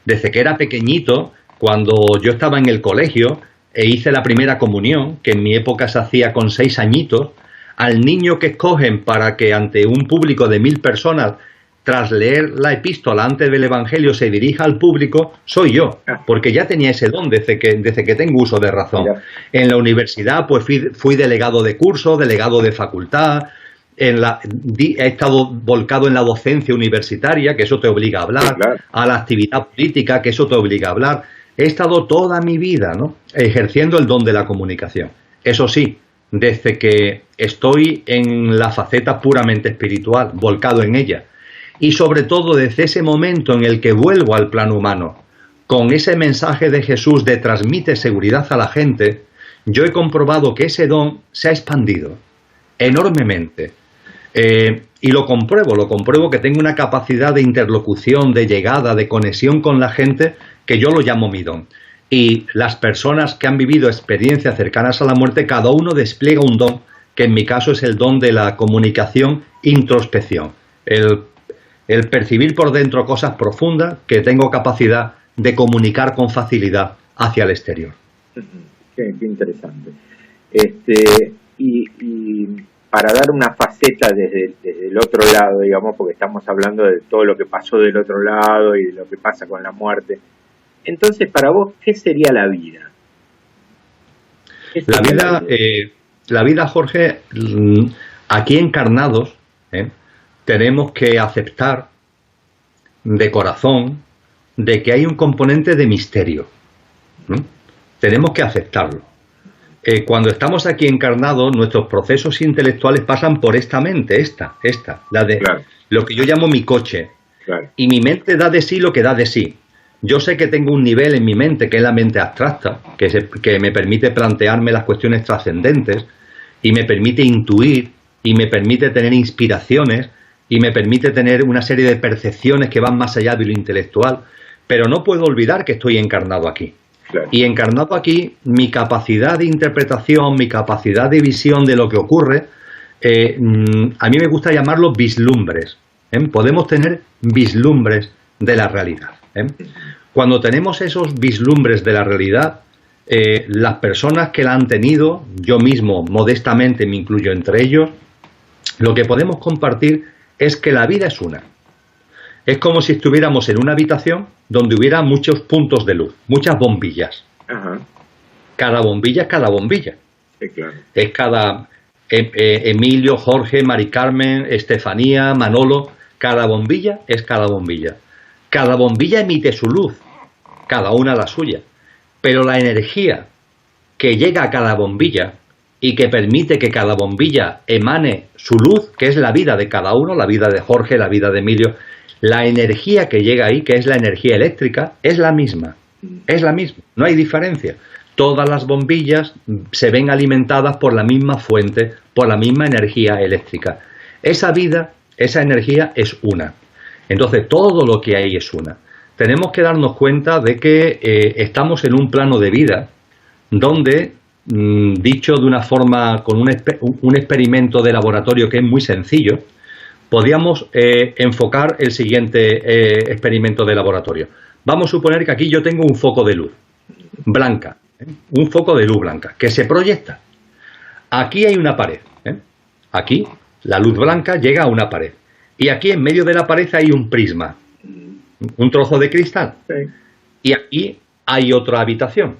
Speaker 2: Desde que era pequeñito, cuando yo estaba en el colegio e hice la primera comunión, que en mi época se hacía con 6 añitos, al niño que escogen para que ante un público de 1000 personas, tras leer la epístola antes del Evangelio, se dirija al público, soy yo, porque ya tenía ese don desde que tengo uso de razón. En la universidad pues fui delegado de curso, delegado de facultad, he estado volcado en la docencia universitaria, que eso te obliga a hablar, a la actividad política, que eso te obliga a hablar. He estado toda mi vida, ¿no?, ejerciendo el don de la comunicación. Eso sí, desde que estoy en la faceta puramente espiritual, volcado en ella, y sobre todo desde ese momento en el que vuelvo al plano humano, con ese mensaje de Jesús de transmite seguridad a la gente, yo he comprobado que ese don se ha expandido enormemente. Y lo compruebo que tengo una capacidad de interlocución, de llegada, de conexión con la gente, que yo lo llamo mi don. Y las personas que han vivido experiencias cercanas a la muerte, cada uno despliega un don, que en mi caso es el don de la comunicación, introspección. El percibir por dentro cosas profundas que tengo capacidad de comunicar con facilidad hacia el exterior.
Speaker 1: Qué interesante. Y para dar una faceta desde el otro lado, digamos, porque estamos hablando de todo lo que pasó del otro lado y de lo que pasa con la muerte. Entonces, para vos, ¿qué sería la vida?
Speaker 2: La vida, Jorge, aquí encarnados, tenemos que aceptar de corazón de que hay un componente de misterio. Tenemos que aceptarlo. Cuando estamos aquí encarnados, nuestros procesos intelectuales pasan por esta mente, la de lo que yo llamo mi coche. Y mi mente da de sí lo que da de sí. Yo sé que tengo un nivel en mi mente, que es la mente abstracta, que me permite plantearme las cuestiones trascendentes, y me permite intuir, y me permite tener inspiraciones, y me permite tener una serie de percepciones que van más allá de lo intelectual. Pero no puedo olvidar que estoy encarnado aquí. Y encarnado aquí, mi capacidad de interpretación, mi capacidad de visión de lo que ocurre, a mí me gusta llamarlo vislumbres. Podemos tener vislumbres de la realidad. Cuando tenemos esos vislumbres de la realidad, las personas que la han tenido, yo mismo modestamente me incluyo entre ellos, lo que podemos compartir es que la vida es una. Es como si estuviéramos en una habitación donde hubiera muchos puntos de luz, muchas bombillas. Cada bombilla es cada bombilla.
Speaker 1: Sí, claro.
Speaker 2: Es cada Emilio, Jorge, Mari Carmen, Estefanía, Manolo. Cada bombilla es cada bombilla. Cada bombilla emite su luz, cada una la suya. Pero la energía que llega a cada bombilla y que permite que cada bombilla emane su luz, que es la vida de cada uno, la vida de Jorge, la vida de Emilio, la energía que llega ahí, que es la energía eléctrica, es la misma. Es la misma, no hay diferencia. Todas las bombillas se ven alimentadas por la misma fuente, por la misma energía eléctrica. Esa vida, esa energía es una. Entonces, todo lo que hay es una. Tenemos que darnos cuenta de que estamos en un plano de vida donde, dicho de una forma, con un experimento de laboratorio que es muy sencillo, podríamos enfocar el siguiente experimento de laboratorio. Vamos a suponer que aquí yo tengo un foco de luz blanca, un foco de luz blanca que se proyecta. Aquí hay una pared. Aquí la luz blanca llega a una pared. Y aquí en medio de la pared hay un prisma, un trozo de cristal. Y aquí hay otra habitación.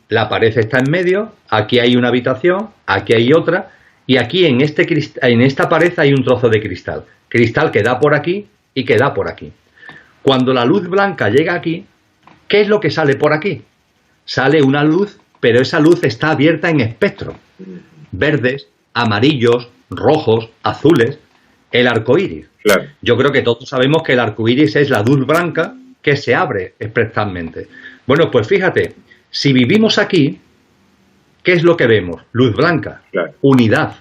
Speaker 2: La pared está en medio, aquí hay una habitación, aquí hay otra. Y aquí en esta pared hay un trozo de cristal. Cristal que da por aquí y que da por aquí. Cuando la luz blanca llega aquí, ¿qué es lo que sale por aquí? Sale una luz, pero esa luz está abierta en espectro. Verdes, amarillos, rojos, azules. El arco iris.
Speaker 1: Claro.
Speaker 2: Yo creo que todos sabemos que el arco iris es la luz blanca que se abre espectralmente. Bueno, pues fíjate, si vivimos aquí, ¿qué es lo que vemos? Luz blanca,
Speaker 1: claro,
Speaker 2: unidad.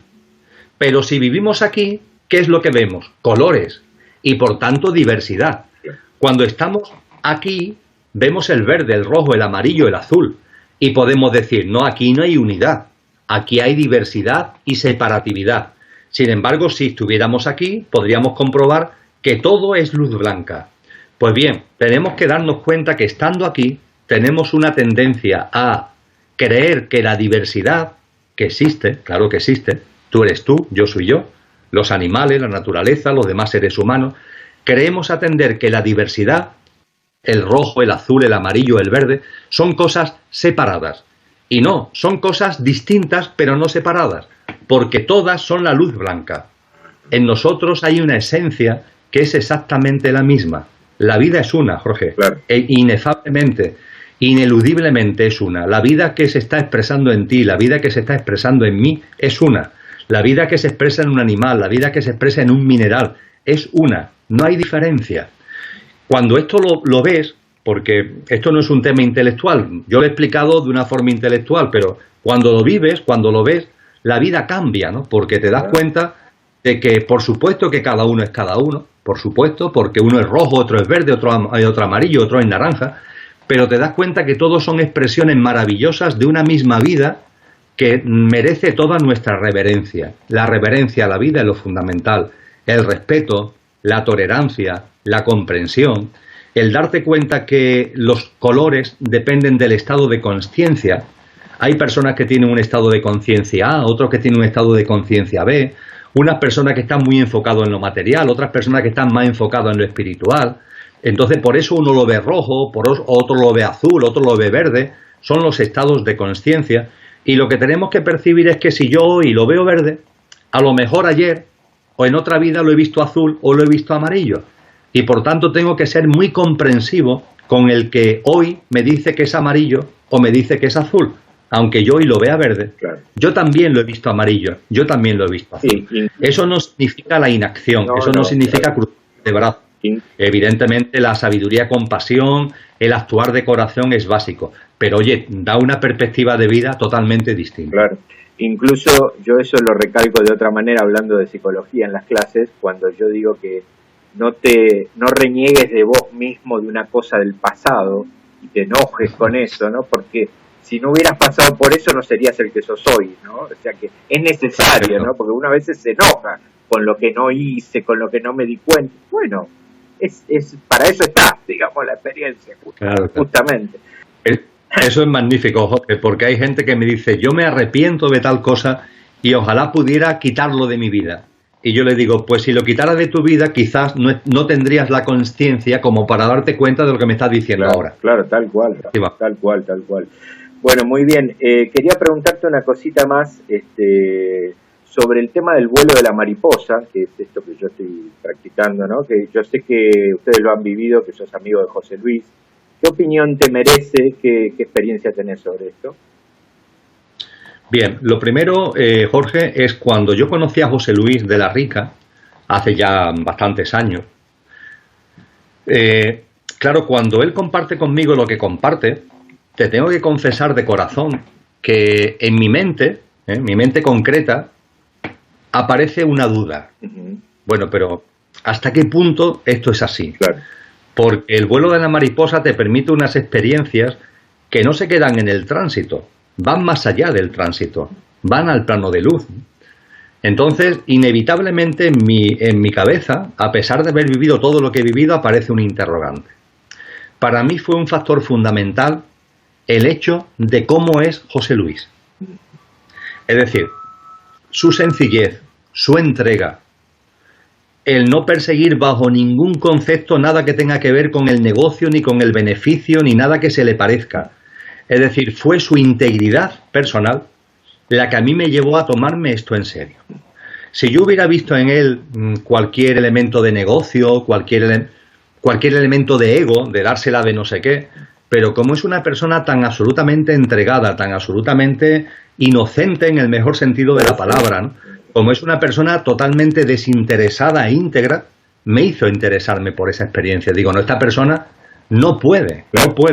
Speaker 2: Pero si vivimos aquí, ¿qué es lo que vemos? Colores y por tanto diversidad. Cuando estamos aquí, vemos el verde, el rojo, el amarillo, el azul y podemos decir, no, aquí no hay unidad, aquí hay diversidad y separatividad. Sin embargo, si estuviéramos aquí, podríamos comprobar que todo es luz blanca. Pues bien, tenemos que darnos cuenta que estando aquí, tenemos una tendencia a creer que la diversidad, que existe, claro que existe, tú eres tú, yo soy yo, los animales, la naturaleza, los demás seres humanos, creemos atender que la diversidad, el rojo, el azul, el amarillo, el verde, son cosas separadas. Y no, son cosas distintas pero no separadas, porque todas son la luz blanca. En nosotros hay una esencia que es exactamente la misma. La vida es una, Jorge,
Speaker 1: claro.
Speaker 2: Inefablemente, ineludiblemente es una. La vida que se está expresando en ti, la vida que se está expresando en mí es una. La vida que se expresa en un animal, la vida que se expresa en un mineral, es una. No hay diferencia. Cuando esto lo ves, porque esto no es un tema intelectual, yo lo he explicado de una forma intelectual, pero cuando lo vives, cuando lo ves, la vida cambia, ¿no? Porque te das cuenta de que, por supuesto que cada uno es cada uno, por supuesto, porque uno es rojo, otro es verde, otro amarillo, otro es naranja, pero te das cuenta que todos son expresiones maravillosas de una misma vida que merece toda nuestra reverencia. La reverencia a la vida es lo fundamental, el respeto, la tolerancia, la comprensión, el darte cuenta que los colores dependen del estado de conciencia. Hay personas que tienen un estado de conciencia A, otros que tienen un estado de conciencia B, unas personas que están muy enfocadas en lo material, otras personas que están más enfocadas en lo espiritual. Entonces, por eso uno lo ve rojo, otro lo ve azul, otro lo ve verde. Son los estados de conciencia. Y lo que tenemos que percibir es que si yo hoy lo veo verde, a lo mejor ayer o en otra vida lo he visto azul o lo he visto amarillo. Y por tanto tengo que ser muy comprensivo con el que hoy me dice que es amarillo o me dice que es azul. Aunque yo hoy lo vea verde, claro, yo también lo he visto amarillo, yo también lo he visto azul. Sí. Eso no significa la inacción, eso no significa cruzar de brazos. Sí. Evidentemente la sabiduría con pasión, el actuar de corazón es básico, pero oye, da una perspectiva de vida totalmente distinta.
Speaker 1: Claro, incluso yo eso lo recalco de otra manera hablando de psicología en las clases, cuando yo digo que no reniegues de vos mismo de una cosa del pasado y te enojes con eso, ¿no? Porque si no hubieras pasado por eso no serías el que sos hoy, ¿no? O sea que es necesario, ¿no? Porque una vez se enoja con lo que no hice, con lo que no me di cuenta. Bueno, es para eso está, digamos, la experiencia, justamente.
Speaker 2: Eso es magnífico, Jorge, porque hay gente que me dice, yo me arrepiento de tal cosa y ojalá pudiera quitarlo de mi vida. Y yo le digo, pues si lo quitaras de tu vida, quizás no tendrías la conciencia como para darte cuenta de lo que me estás diciendo ahora.
Speaker 1: Claro, tal cual, tal cual. Bueno, muy bien. Quería preguntarte una cosita más sobre el tema del vuelo de la mariposa, que es esto que yo estoy practicando, ¿no? Que yo sé que ustedes lo han vivido, que sos amigo de José Luis. ¿Qué opinión te merece? ¿Qué experiencia tenés sobre esto?
Speaker 2: Bien, lo primero, Jorge, es cuando yo conocí a José Luis de la Rica, hace ya bastantes años. Claro, cuando él comparte conmigo lo que comparte, te tengo que confesar de corazón que en mi mente concreta, aparece una duda. Uh-huh. Bueno, pero ¿hasta qué punto esto es así? Claro. Porque el vuelo de la mariposa te permite unas experiencias que no se quedan en el tránsito, van más allá del tránsito, van al plano de luz. Entonces, inevitablemente en mi cabeza, a pesar de haber vivido todo lo que he vivido, aparece un interrogante. Para mí fue un factor fundamental el hecho de cómo es José Luis. Es decir, su sencillez, su entrega, el no perseguir bajo ningún concepto nada que tenga que ver con el negocio, ni con el beneficio, ni nada que se le parezca. Es decir, fue su integridad personal la que a mí me llevó a tomarme esto en serio. Si yo hubiera visto en él cualquier elemento de negocio, cualquier elemento de ego, de dársela de no sé qué, pero como es una persona tan absolutamente entregada, tan absolutamente inocente en el mejor sentido de la palabra, ¿no? Como es una persona totalmente desinteresada e íntegra, me hizo interesarme por esa experiencia. Digo, no, esta persona no puede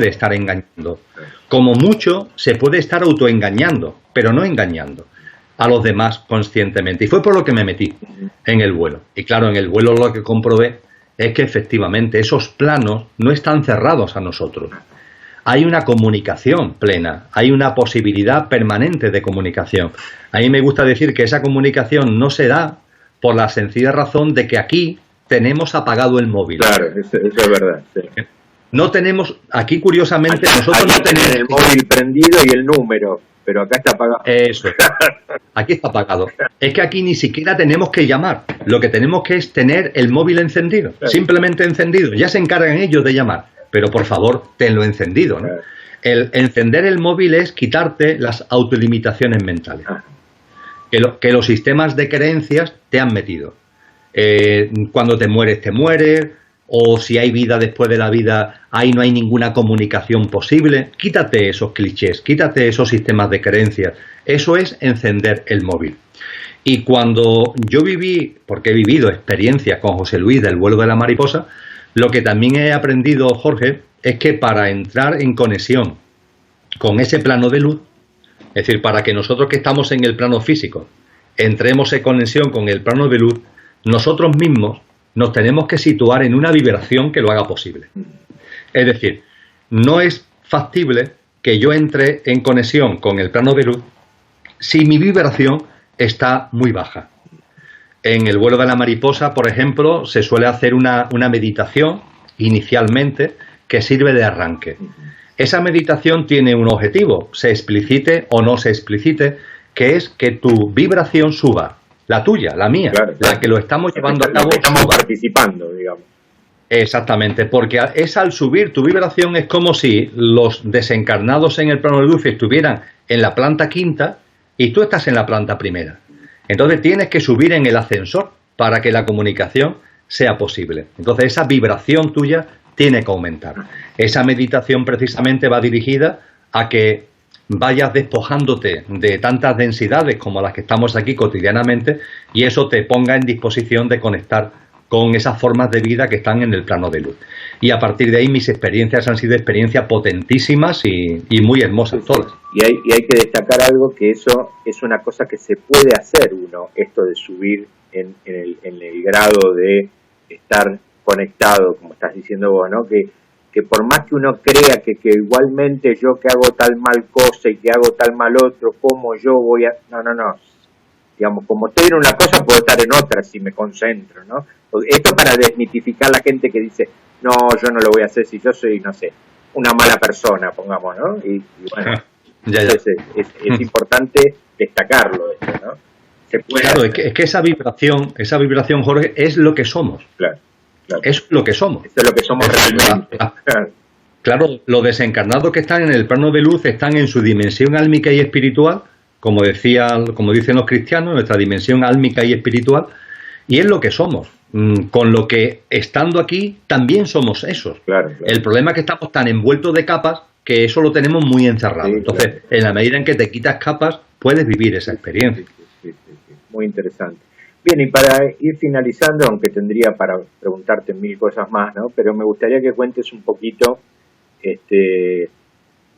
Speaker 2: estar engañando. Como mucho se puede estar autoengañando, pero no engañando a los demás conscientemente. Y fue por lo que me metí en el vuelo. Y claro, en el vuelo lo que comprobé es que efectivamente esos planos no están cerrados a nosotros. Hay una comunicación plena, hay una posibilidad permanente de comunicación. A mí me gusta decir que esa comunicación no se da por la sencilla razón de que aquí tenemos apagado el móvil.
Speaker 1: Claro, eso es verdad. Sí.
Speaker 2: No tenemos, aquí curiosamente
Speaker 1: Aquí,
Speaker 2: nosotros no tenemos
Speaker 1: el móvil prendido y el número, pero acá está apagado.
Speaker 2: Eso, aquí está apagado. Es que aquí ni siquiera tenemos que llamar, lo que tenemos que es tener el móvil encendido, claro. Simplemente encendido. Ya se encargan ellos de llamar, pero por favor, tenlo encendido, ¿no? Claro. El encender el móvil es quitarte las autolimitaciones mentales que los sistemas de creencias te han metido. Cuando te mueres, o si hay vida después de la vida, ahí no hay ninguna comunicación posible. Quítate esos clichés, quítate esos sistemas de creencias. Eso es encender el móvil. Y cuando yo viví, porque he vivido experiencias con José Luis del vuelo de la mariposa, lo que también he aprendido, Jorge, es que para entrar en conexión con ese plano de luz, es decir, para que nosotros que estamos en el plano físico entremos en conexión con el plano de luz, nosotros mismos nos tenemos que situar en una vibración que lo haga posible. Es decir, no es factible que yo entre en conexión con el plano de luz si mi vibración está muy baja. En el vuelo de la mariposa, por ejemplo, se suele hacer una meditación inicialmente que sirve de arranque. Esa meditación tiene un objetivo, se explicite o no se explicite, que es que tu vibración suba. La tuya, la mía, claro, la que lo estamos llevando a cabo.
Speaker 1: Estamos participando, digamos.
Speaker 2: Exactamente, porque es al subir tu vibración, es como si los desencarnados en el plano de luz estuvieran en la planta quinta y tú estás en la planta primera. Entonces tienes que subir en el ascensor para que la comunicación sea posible. Entonces esa vibración tuya tiene que aumentar. Esa meditación precisamente va dirigida a que vayas despojándote de tantas densidades como las que estamos aquí cotidianamente y eso te ponga en disposición de conectar con esas formas de vida que están en el plano de luz. Y a partir de ahí mis experiencias han sido experiencias potentísimas y muy hermosas todas.
Speaker 1: Y hay que destacar algo, que eso es una cosa que se puede hacer uno, esto de subir en el grado de estar conectado, como estás diciendo vos, ¿no? Que por más que uno crea que igualmente yo que hago tal mal cosa y que hago tal mal otro, ¿cómo yo voy a...? No. Digamos, como estoy en una cosa, puedo estar en otra si me concentro, ¿no? Esto para desmitificar a la gente que dice, no, yo no lo voy a hacer si yo soy, no sé, una mala persona, pongamos, ¿no? Y bueno, entonces es importante destacarlo esto, ¿no? Se puede
Speaker 2: claro, es que esa vibración, Jorge, es lo que somos.
Speaker 1: Claro.
Speaker 2: Es lo que somos.
Speaker 1: Eso es lo que somos realmente.
Speaker 2: Claro, los desencarnados que están en el plano de luz están en su dimensión álmica y espiritual, como dicen los cristianos, nuestra dimensión álmica y espiritual, y es lo que somos. Con lo que, estando aquí, también somos esos. Claro. El problema es que estamos tan envueltos de capas que eso lo tenemos muy encerrado. Sí, entonces, claro, en la medida en que te quitas capas, puedes vivir esa experiencia.
Speaker 1: Sí. Muy interesante. Bien, y para ir finalizando, aunque tendría para preguntarte 1000 cosas más, ¿no? Pero me gustaría que cuentes un poquito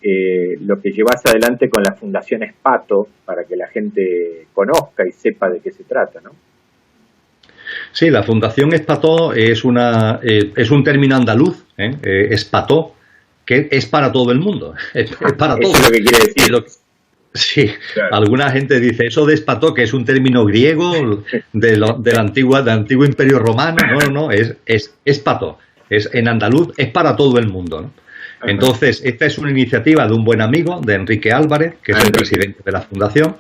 Speaker 1: lo que llevas adelante con la Fundación Espato, para que la gente conozca y sepa de qué se trata, ¿no?
Speaker 2: Sí, la Fundación Espato es un término andaluz, Espato, que es para todo el mundo, es para todo.
Speaker 1: Eso es lo que quiere decir.
Speaker 2: Sí, claro. Alguna gente dice eso de Espato, que es un término griego del antiguo Imperio Romano. No, es Espato, en andaluz, es para todo el mundo, ¿no? Entonces, esta es una iniciativa de un buen amigo, de Enrique Álvarez, que es el presidente de la Fundación.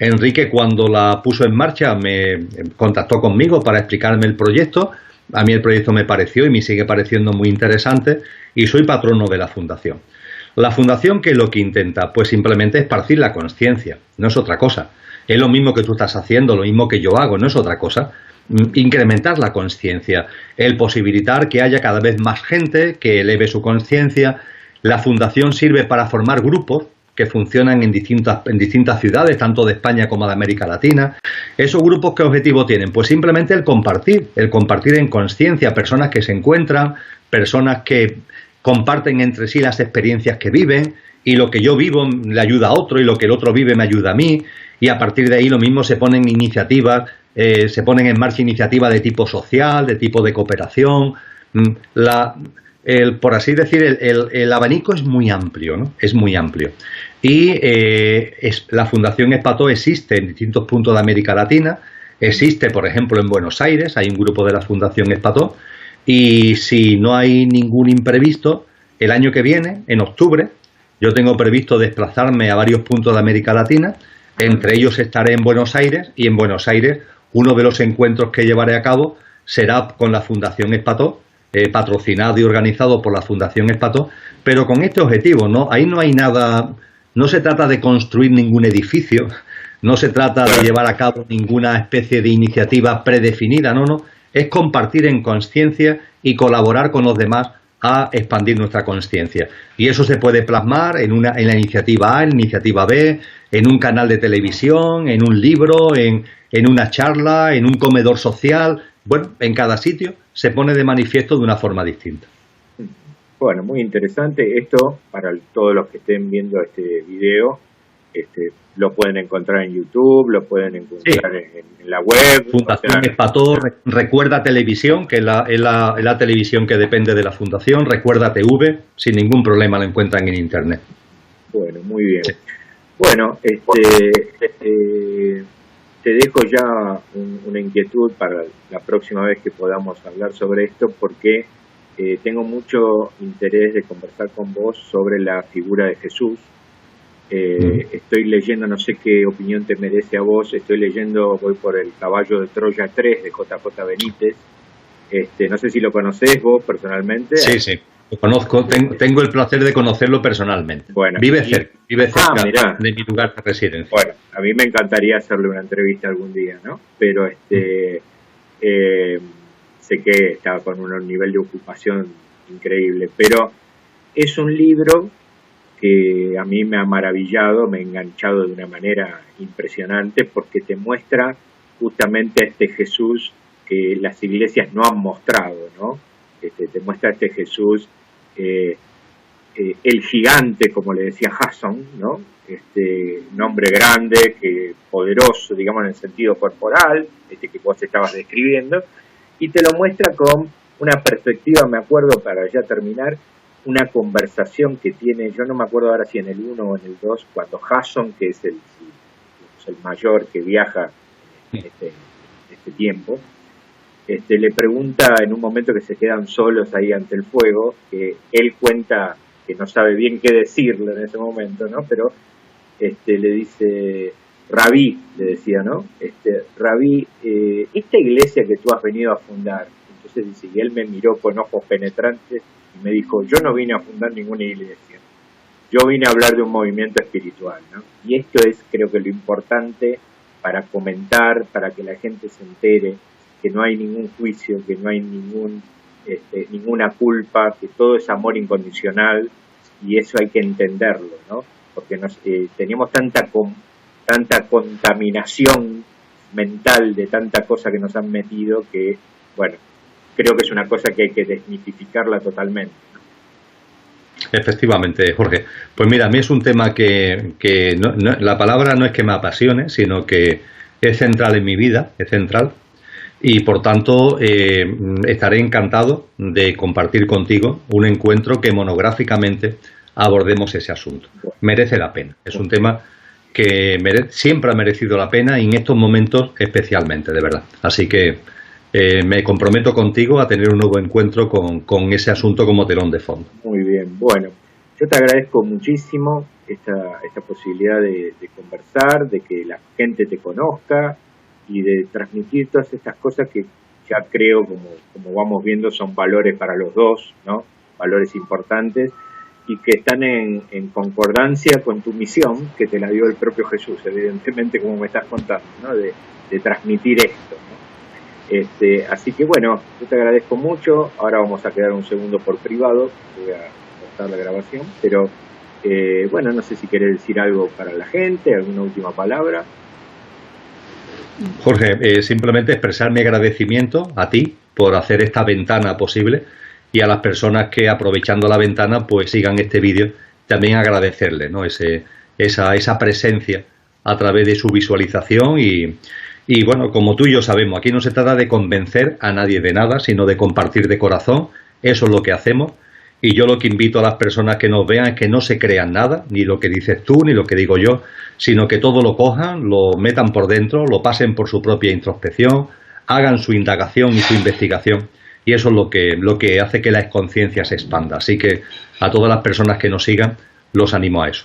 Speaker 2: Enrique, cuando la puso en marcha, me contactó conmigo para explicarme el proyecto. A mí el proyecto me pareció y me sigue pareciendo muy interesante y soy patrono de la Fundación. La Fundación, ¿qué es lo que intenta? Pues simplemente esparcir la conciencia, no es otra cosa. Es lo mismo que tú estás haciendo, lo mismo que yo hago, no es otra cosa. Incrementar la conciencia, el posibilitar que haya cada vez más gente que eleve su conciencia. La Fundación sirve para formar grupos que funcionan en distintas ciudades, tanto de España como de América Latina. ¿Esos grupos qué objetivo tienen? Pues simplemente el compartir en conciencia, personas que se encuentran, personas que comparten entre sí las experiencias que viven, y lo que yo vivo le ayuda a otro, y lo que el otro vive me ayuda a mí, y a partir de ahí lo mismo se ponen iniciativas, se ponen en marcha iniciativas de tipo social, de tipo de cooperación. Por así decir, el abanico es muy amplio, ¿no? Es muy amplio. Y la Fundación Espató existe en distintos puntos de América Latina. Existe, por ejemplo, en Buenos Aires, hay un grupo de la Fundación Espató, y si no hay ningún imprevisto, el año que viene, en octubre, yo tengo previsto desplazarme a varios puntos de América Latina. Entre ellos estaré en Buenos Aires, y en Buenos Aires uno de los encuentros que llevaré a cabo será con la Fundación Espató, patrocinado y organizado por la Fundación Espató, pero con este objetivo, ¿no? Ahí no hay nada, no se trata de construir ningún edificio, no se trata de llevar a cabo ninguna especie de iniciativa predefinida, no, es compartir en conciencia y colaborar con los demás a expandir nuestra conciencia. Y eso se puede plasmar en la iniciativa A, en la iniciativa B, en un canal de televisión, en un libro, en una charla, en un comedor social. Bueno, en cada sitio se pone de manifiesto de una forma distinta.
Speaker 1: Bueno, muy interesante. Esto, para todos los que estén viendo este video, lo pueden encontrar en YouTube, lo pueden encontrar en la web.
Speaker 2: Fundación Espató, Recuerda Televisión, que es la televisión que depende de la Fundación, Recuerda TV, sin ningún problema lo encuentran en Internet.
Speaker 1: Bueno, muy bien. Sí. Bueno, te dejo ya una inquietud para la próxima vez que podamos hablar sobre esto, porque tengo mucho interés de conversar con vos sobre la figura de Jesús. Estoy leyendo, no sé qué opinión te merece a vos, voy por El caballo de Troya 3 de JJ Benítez. No sé si lo conocés vos personalmente.
Speaker 2: Sí, lo conozco, tengo el placer de conocerlo personalmente. Bueno, vive cerca de mi lugar de residencia.
Speaker 1: Bueno, a mí me encantaría hacerle una entrevista algún día, ¿no? Pero sé que está con un nivel de ocupación increíble, pero es un libro que a mí me ha maravillado, me ha enganchado de una manera impresionante, porque te muestra justamente a este Jesús que las iglesias no han mostrado, ¿no? Te muestra a este Jesús, el gigante, como le decía Jason, ¿no? Un hombre grande, poderoso, digamos, en el sentido corporal, que vos estabas describiendo, y te lo muestra con una perspectiva, me acuerdo, para ya terminar, una conversación que tiene, yo no me acuerdo ahora si en el 1 o en el 2, cuando Jason, que es el mayor que viaja en este tiempo, le pregunta en un momento que se quedan solos ahí ante el fuego, que él cuenta que no sabe bien qué decirle en ese momento, ¿no? Pero le dice, Rabí, le decía, ¿no? Rabí, esta iglesia que tú has venido a fundar, entonces dice, y él me miró con ojos penetrantes y me dijo, yo no vine a fundar ninguna iglesia, yo vine a hablar de un movimiento espiritual, ¿no? Y esto es, creo que lo importante para comentar, para que la gente se entere, que no hay ningún juicio, que no hay ninguna culpa, que todo es amor incondicional, y eso hay que entenderlo, ¿no? Porque tenemos tanta contaminación mental de tanta cosa que nos han metido que, bueno, creo que es una cosa que hay que desmitificarla totalmente.
Speaker 2: Efectivamente, Jorge. Pues mira, a mí es un tema que la palabra no es que me apasione, sino que es central en mi vida, es central. Y por tanto estaré encantado de compartir contigo un encuentro que monográficamente abordemos ese asunto. Merece la pena. Es un tema que siempre ha merecido la pena, y en estos momentos especialmente, de verdad. Así que me comprometo contigo a tener un nuevo encuentro con ese asunto como telón de fondo.
Speaker 1: Muy bien. Bueno, yo te agradezco muchísimo esta posibilidad de conversar, de que la gente te conozca y de transmitir todas estas cosas que ya creo, como vamos viendo, son valores para los dos, ¿no? Valores importantes y que están en concordancia con tu misión, que te la dio el propio Jesús, evidentemente, como me estás contando, ¿no? De transmitir esto, ¿no? Así que bueno, yo te agradezco mucho. Ahora vamos a quedar un segundo por privado, voy a cortar la grabación, pero bueno, no sé si querés decir algo para la gente, alguna última palabra.
Speaker 2: Jorge, simplemente expresar mi agradecimiento a ti por hacer esta ventana posible y a las personas que, aprovechando la ventana, pues sigan este vídeo, también agradecerles, ¿no? Esa presencia a través de su visualización y bueno, como tú y yo sabemos, aquí no se trata de convencer a nadie de nada, sino de compartir de corazón. Eso es lo que hacemos. Y yo lo que invito a las personas que nos vean es que no se crean nada, ni lo que dices tú, ni lo que digo yo, sino que todo lo cojan, lo metan por dentro, lo pasen por su propia introspección, hagan su indagación y su investigación. Y eso es lo que hace que la conciencia se expanda. Así que a todas las personas que nos sigan, los animo a eso.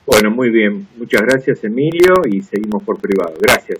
Speaker 1: Bueno, muy bien. Muchas gracias, Emilio, y seguimos por privado. Gracias.